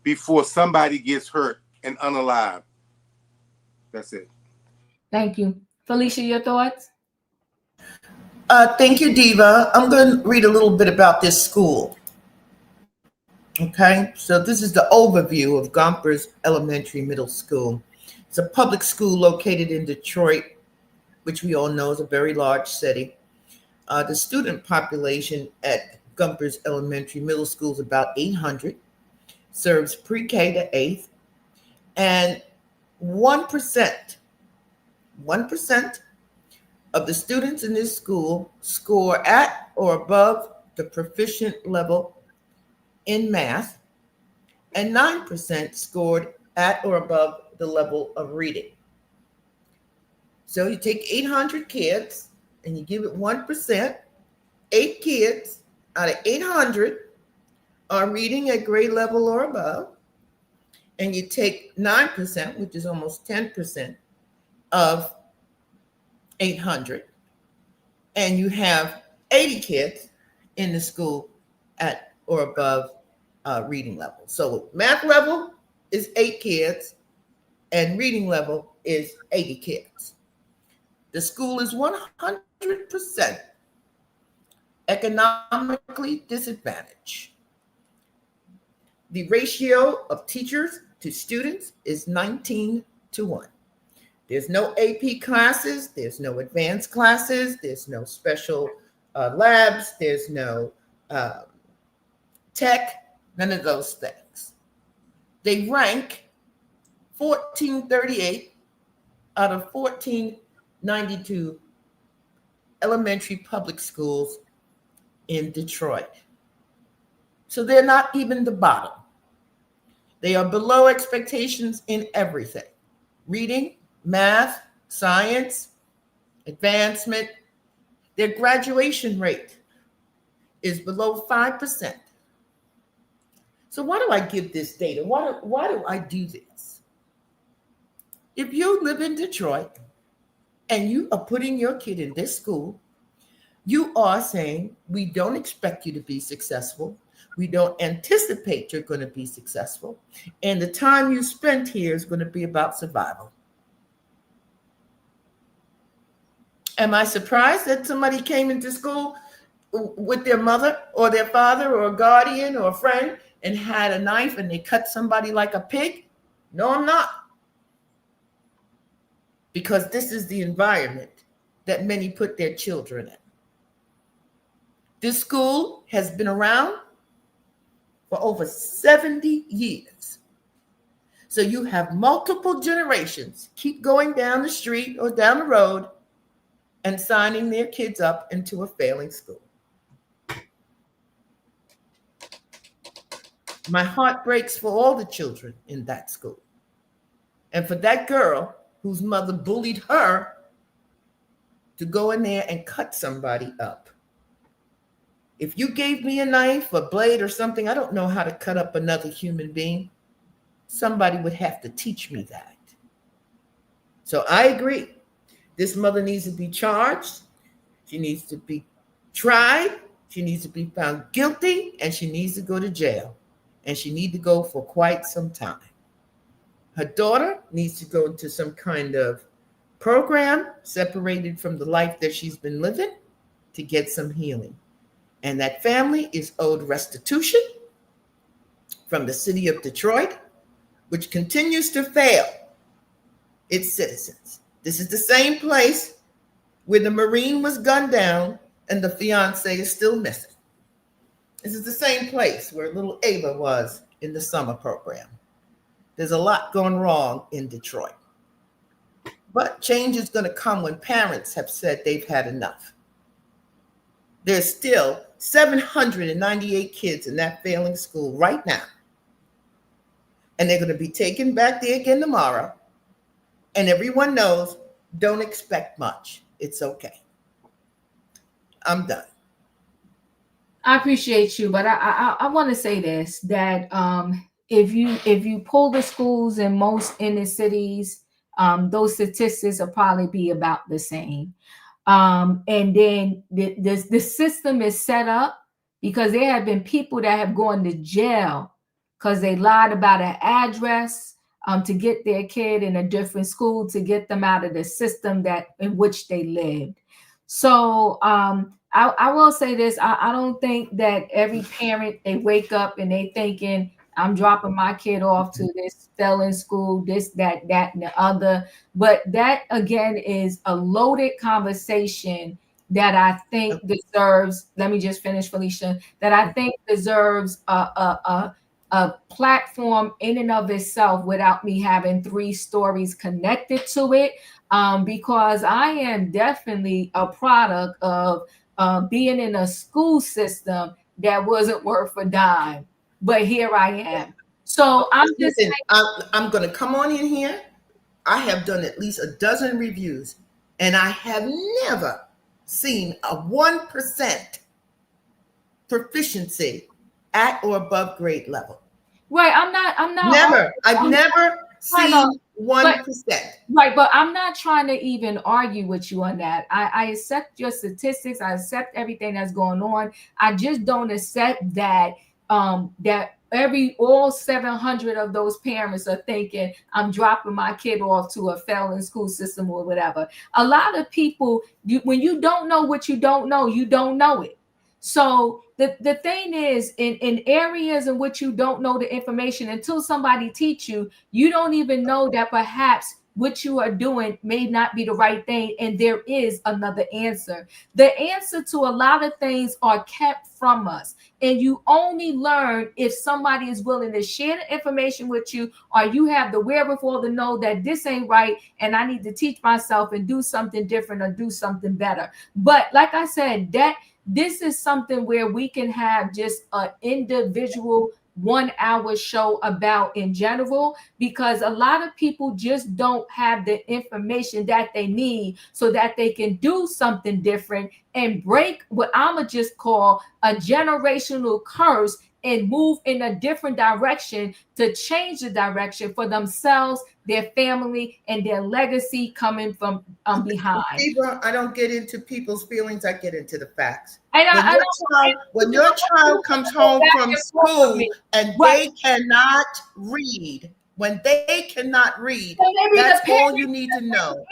before somebody gets hurt and unalived. That's it. Thank you. Felicia, your thoughts? Thank you, Diva. I'm going to read a little bit about this school. Okay, so this is the overview of Gompers Elementary Middle School. It's a public school located in Detroit, which we all know is a very large city. The student population at Gompers Elementary Middle School is about 800, serves pre-K to 8th, and 1% of the students in this school score at or above the proficient level in math, and 9% scored at or above the level of reading. So you take 800 kids and you give it 1%, 8 kids out of 800 are reading at grade level or above, and you take 9%, which is almost 10% of 800, and you have 80 kids in the school at or above reading level. So math level is 8 kids and reading level is 80 kids. The school is 100% economically disadvantaged. The ratio of teachers to students is 19:1. There's no AP classes, there's no advanced classes, there's no special labs, there's no tech, none of those things. They rank 1438 out of 1492 elementary public schools in Detroit. So they're not even the bottom. They are below expectations in everything: reading, math, science, advancement. Their graduation rate is below 5%. So why do I give this data? Why do I do this? If you live in Detroit and you are putting your kid in this school, you are saying, we don't expect you to be successful. We don't anticipate you're going to be successful. And the time you spend here is going to be about survival. Am I surprised that somebody came into school with their mother or their father or a guardian or a friend and had a knife and they cut somebody like a pig? No, I'm not. Because this is the environment that many put their children in. This school has been around for over 70 years. So you have multiple generations keep going down the street or down the road and signing their kids up into a failing school. My heart breaks for all the children in that school. And for that girl whose mother bullied her to go in there and cut somebody up. If you gave me a knife, a blade, or something, I don't know how to cut up another human being. Somebody would have to teach me that. So I agree. This mother needs to be charged. She needs to be tried. She needs to be found guilty, and she needs to go to jail. And she needs to go for quite some time. Her daughter needs to go into some kind of program separated from the life that she's been living to get some healing. And that family is owed restitution from the city of Detroit, which continues to fail its citizens. This is the same place where the Marine was gunned down and the fiance is still missing. This is the same place where little Ava was in the summer program. There's a lot going wrong in Detroit. But change is going to come when parents have said they've had enough. There's still 798 kids in that failing school right now. And they're going to be taken back there again tomorrow. And everyone knows, don't expect much. It's okay. I'm done. I appreciate you, but I want to say this, that if you pull the schools in most inner cities, those statistics will probably be about the same. And then the system is set up because there have been people that have gone to jail because they lied about an address to get their kid in a different school, to get them out of the system that in which they lived. So I will say this. I don't think that every parent, they wake up and they thinking, I'm dropping my kid off to this felon school, this, that, and the other. But that, again, is a loaded conversation that I think deserves, let me just finish, Felicia, that I think deserves a platform in and of itself without me having 3 stories connected to it. Because I am definitely a product of being in a school system that wasn't worth a dime. But here I am. So I'm just saying, I'm going to come on in here. I have done at least a dozen reviews, and I have never seen a 1% proficiency at or above grade level. Right. I'm not. Never. I've never seen 1%. Right, but I'm not trying to even argue with you on that. I accept your statistics. I accept everything that's going on. I just don't accept that that all 700 of those parents are thinking, I'm dropping my kid off to a failing school system or whatever. A lot of people, when you don't know what you don't know it. So the thing is, in areas in which you don't know the information, until somebody teach you, you don't even know that perhaps what you are doing may not be the right thing, and there is another answer. The answer to a lot of things are kept from us, and you only learn if somebody is willing to share the information with you, or you have the wherewithal to know that this ain't right and I need to teach myself and do something different or do something better. But like I said, that this is something where we can have just an individual 1-hour show about in general, because a lot of people just don't have the information that they need so that they can do something different and break what I'ma just call a generational curse and move in a different direction to change the direction for themselves, their family, and their legacy coming from behind. Eva, I don't get into people's feelings. I get into the facts. When your child comes home from school and they cannot read, that's all you need to know.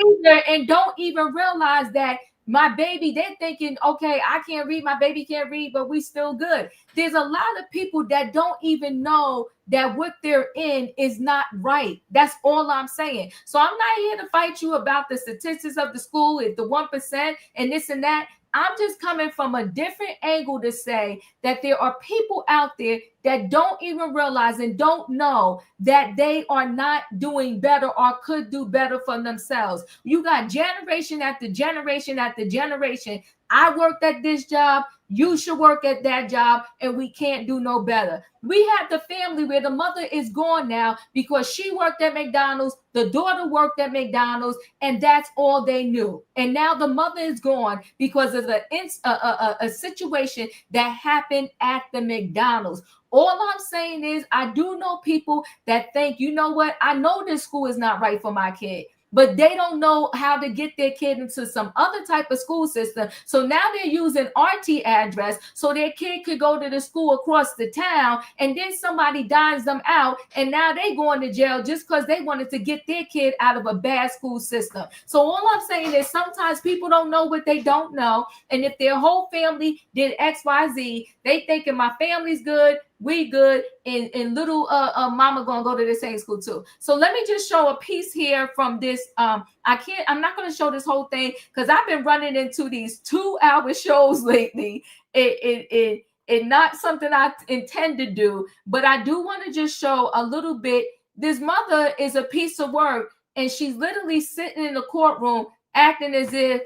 And don't even realize that my baby, they're thinking, okay, I can't read, my baby can't read, but we still good. There's a lot of people that don't even know that what they're in is not right. That's all I'm saying. So I'm not here to fight you about the statistics of the school, if the 1% and this and that. I'm just coming from a different angle to say that there are people out there that don't even realize and don't know that they are not doing better or could do better for themselves. You got generation after generation after generation. I worked at this job. You should work at that job, and we can't do no better. We have the family where the mother is gone now because she worked at McDonald's, the daughter worked at McDonald's, and that's all they knew. And now the mother is gone because of a situation that happened at the McDonald's. All I'm saying is I do know people that think, you know what, I know this school is not right for my kid, but they don't know how to get their kid into some other type of school system. So now they're using RT address so their kid could go to the school across the town, and then somebody dines them out, and now they going to jail just because they wanted to get their kid out of a bad school system. So all I'm saying is sometimes people don't know what they don't know, and if their whole family did XYZ, they thinking my family's good, we good, and little mama gonna go to the same school too. So let me just show a piece here from this. I'm not gonna show this whole thing because I've been running into these 2-hour shows lately. It not something I intend to do, but I do want to just show a little bit. This mother is a piece of work, and she's literally sitting in the courtroom acting as if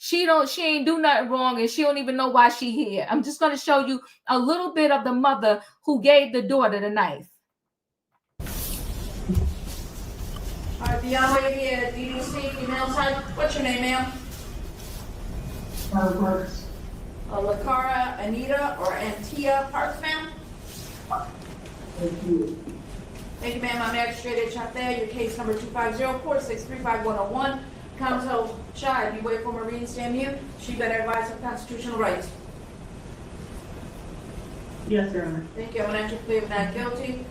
she ain't do nothing wrong, and she don't even know why she here. I'm just going to show you a little bit of the mother who gave the daughter the knife. All right, the young lady at DDC, female side. What's your name, ma'am? Parks. Lacara Anita or Antia Parks, ma'am? Thank you. Thank you, ma'am. I'm magistrate at Chate. Your case number 250-463-5101. Counsel Chai, you wait for Maureen stand mute. She better advise of constitutional rights. Yes, Your Honor. Thank you. I'm going to enter plea of not guilty.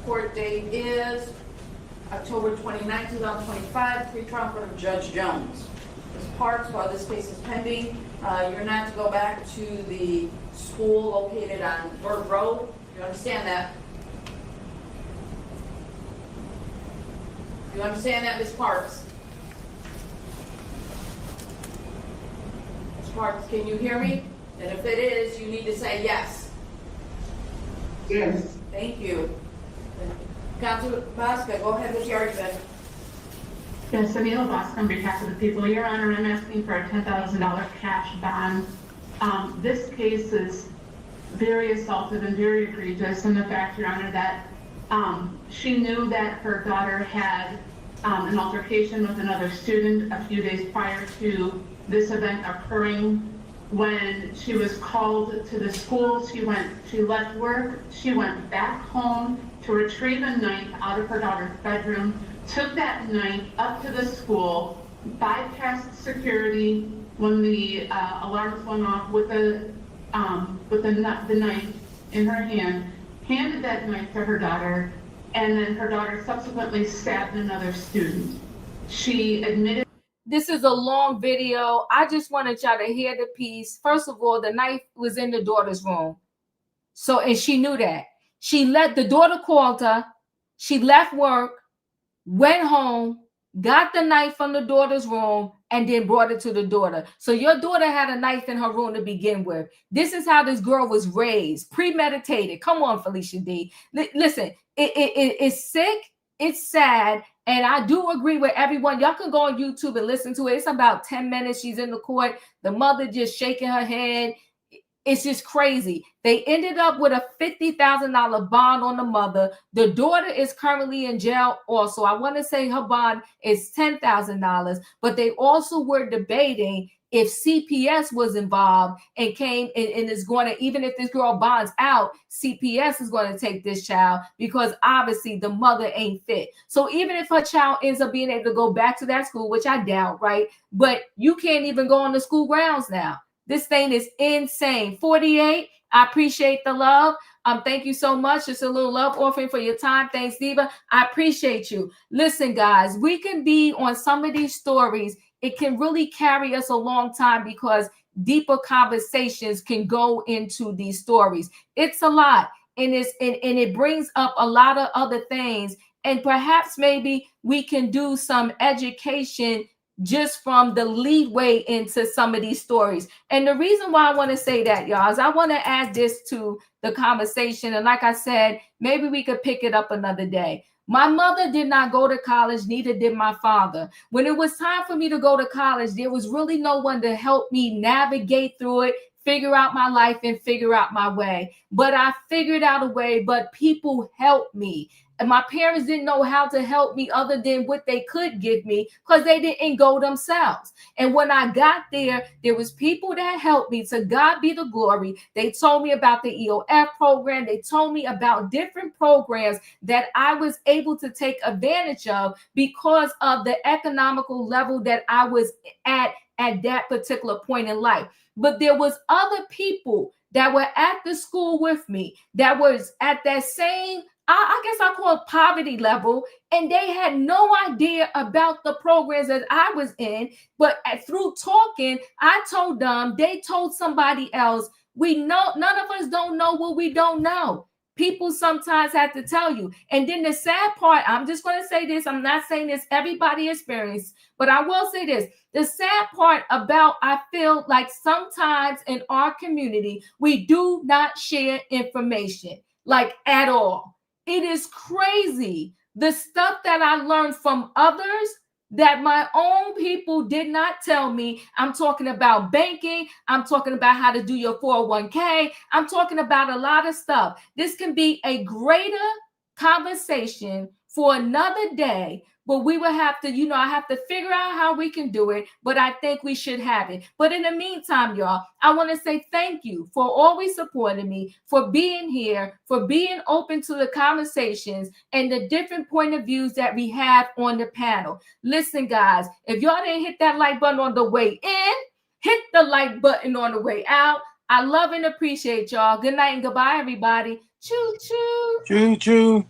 Court date is October 29, 2025. Pre-trial in front of Judge Jones. Ms. Parks, while this case is pending, you're not to go back to the school located on Bird Road. You understand that? You understand that, Ms. Parks? Ms. Parks, can you hear me? And if it is, you need to say yes. Yes. Thank you. Counsel Bosca, go ahead with your argument. Yes, Anila Bosca on behalf of the people. Your Honor, I'm asking for a $10,000 cash bond. This case is very assaultive and very egregious in the fact, Your Honor, that she knew that her daughter had an altercation with another student a few days prior to this event occurring. When she was called to the school, she left work, she went back home to retrieve a knife out of her daughter's bedroom, took that knife up to the school, bypassed security when the alarms went off with the knife in her hand, handed that knife to her daughter, and then her daughter subsequently stabbed another student. She admitted. This is a long video. I just wanted y'all to hear the piece. First of all, the knife was in the daughter's room. So, and she knew that. The daughter called her. She left work, went home, got the knife from the daughter's room, and then brought it to the daughter. So your daughter had a knife in her room to begin with. This is how this girl was raised, premeditated. Come on, Felicia D. Listen, it's sick. It's sad. And I do agree with everyone. Y'all can go on YouTube and listen to it. It's about 10 minutes. She's in the court. The mother just shaking her head. It's just crazy. They ended up with a $50,000 bond on the mother. The daughter is currently in jail also. I want to say her bond is $10,000, but they also were debating if CPS was involved and came and is going to, even if this girl bonds out, CPS is going to take this child because obviously the mother ain't fit. So even if her child ends up being able to go back to that school, which I doubt, right? But you can't even go on the school grounds now. This thing is insane. 48, I appreciate the love. Thank you so much. It's a little love offering for your time. Thanks, Diva. I appreciate you. Listen, guys, we can be on some of these stories. It can really carry us a long time because deeper conversations can go into these stories. It's a lot, and it brings up a lot of other things. And perhaps maybe we can do some education just from the leadway into some of these stories. And the reason why I want to say that, y'all, is I want to add this to the conversation. And like I said, maybe we could pick it up another day. My mother did not go to college, neither did my father. When it was time for me to go to college, there was really no one to help me navigate through it, figure out my life, and figure out my way. But I figured out a way, but people helped me. And my parents didn't know how to help me other than what they could give me because they didn't go themselves. And when I got there, there was people that helped me. To God be the glory. They told me about the EOF program. They told me about different programs that I was able to take advantage of because of the economical level that I was at that particular point in life. But there was other people that were at the school with me that was at that same, I guess I call it poverty level, and they had no idea about the programs that I was in. But through talking, I told them, they told somebody else. We know, none of us don't know what we don't know. People sometimes have to tell you. And then the sad part, I'm just going to say this, I'm not saying this everybody experienced, but I will say this. The sad part about, I feel like sometimes in our community, we do not share information, like at all. It is crazy. The stuff that I learned from others that my own people did not tell me. I'm talking about banking. I'm talking about how to do your 401k. I'm talking about a lot of stuff. This can be a greater conversation for another day, but we will have to, I have to figure out how we can do it, but I think we should have it. But in the meantime, y'all, I want to say thank you for always supporting me, for being here, for being open to the conversations and the different point of views that we have on the panel. Listen, guys, if y'all didn't hit that like button on the way in, hit the like button on the way out. I love and appreciate y'all. Good night and goodbye, everybody. Choo choo. Choo choo.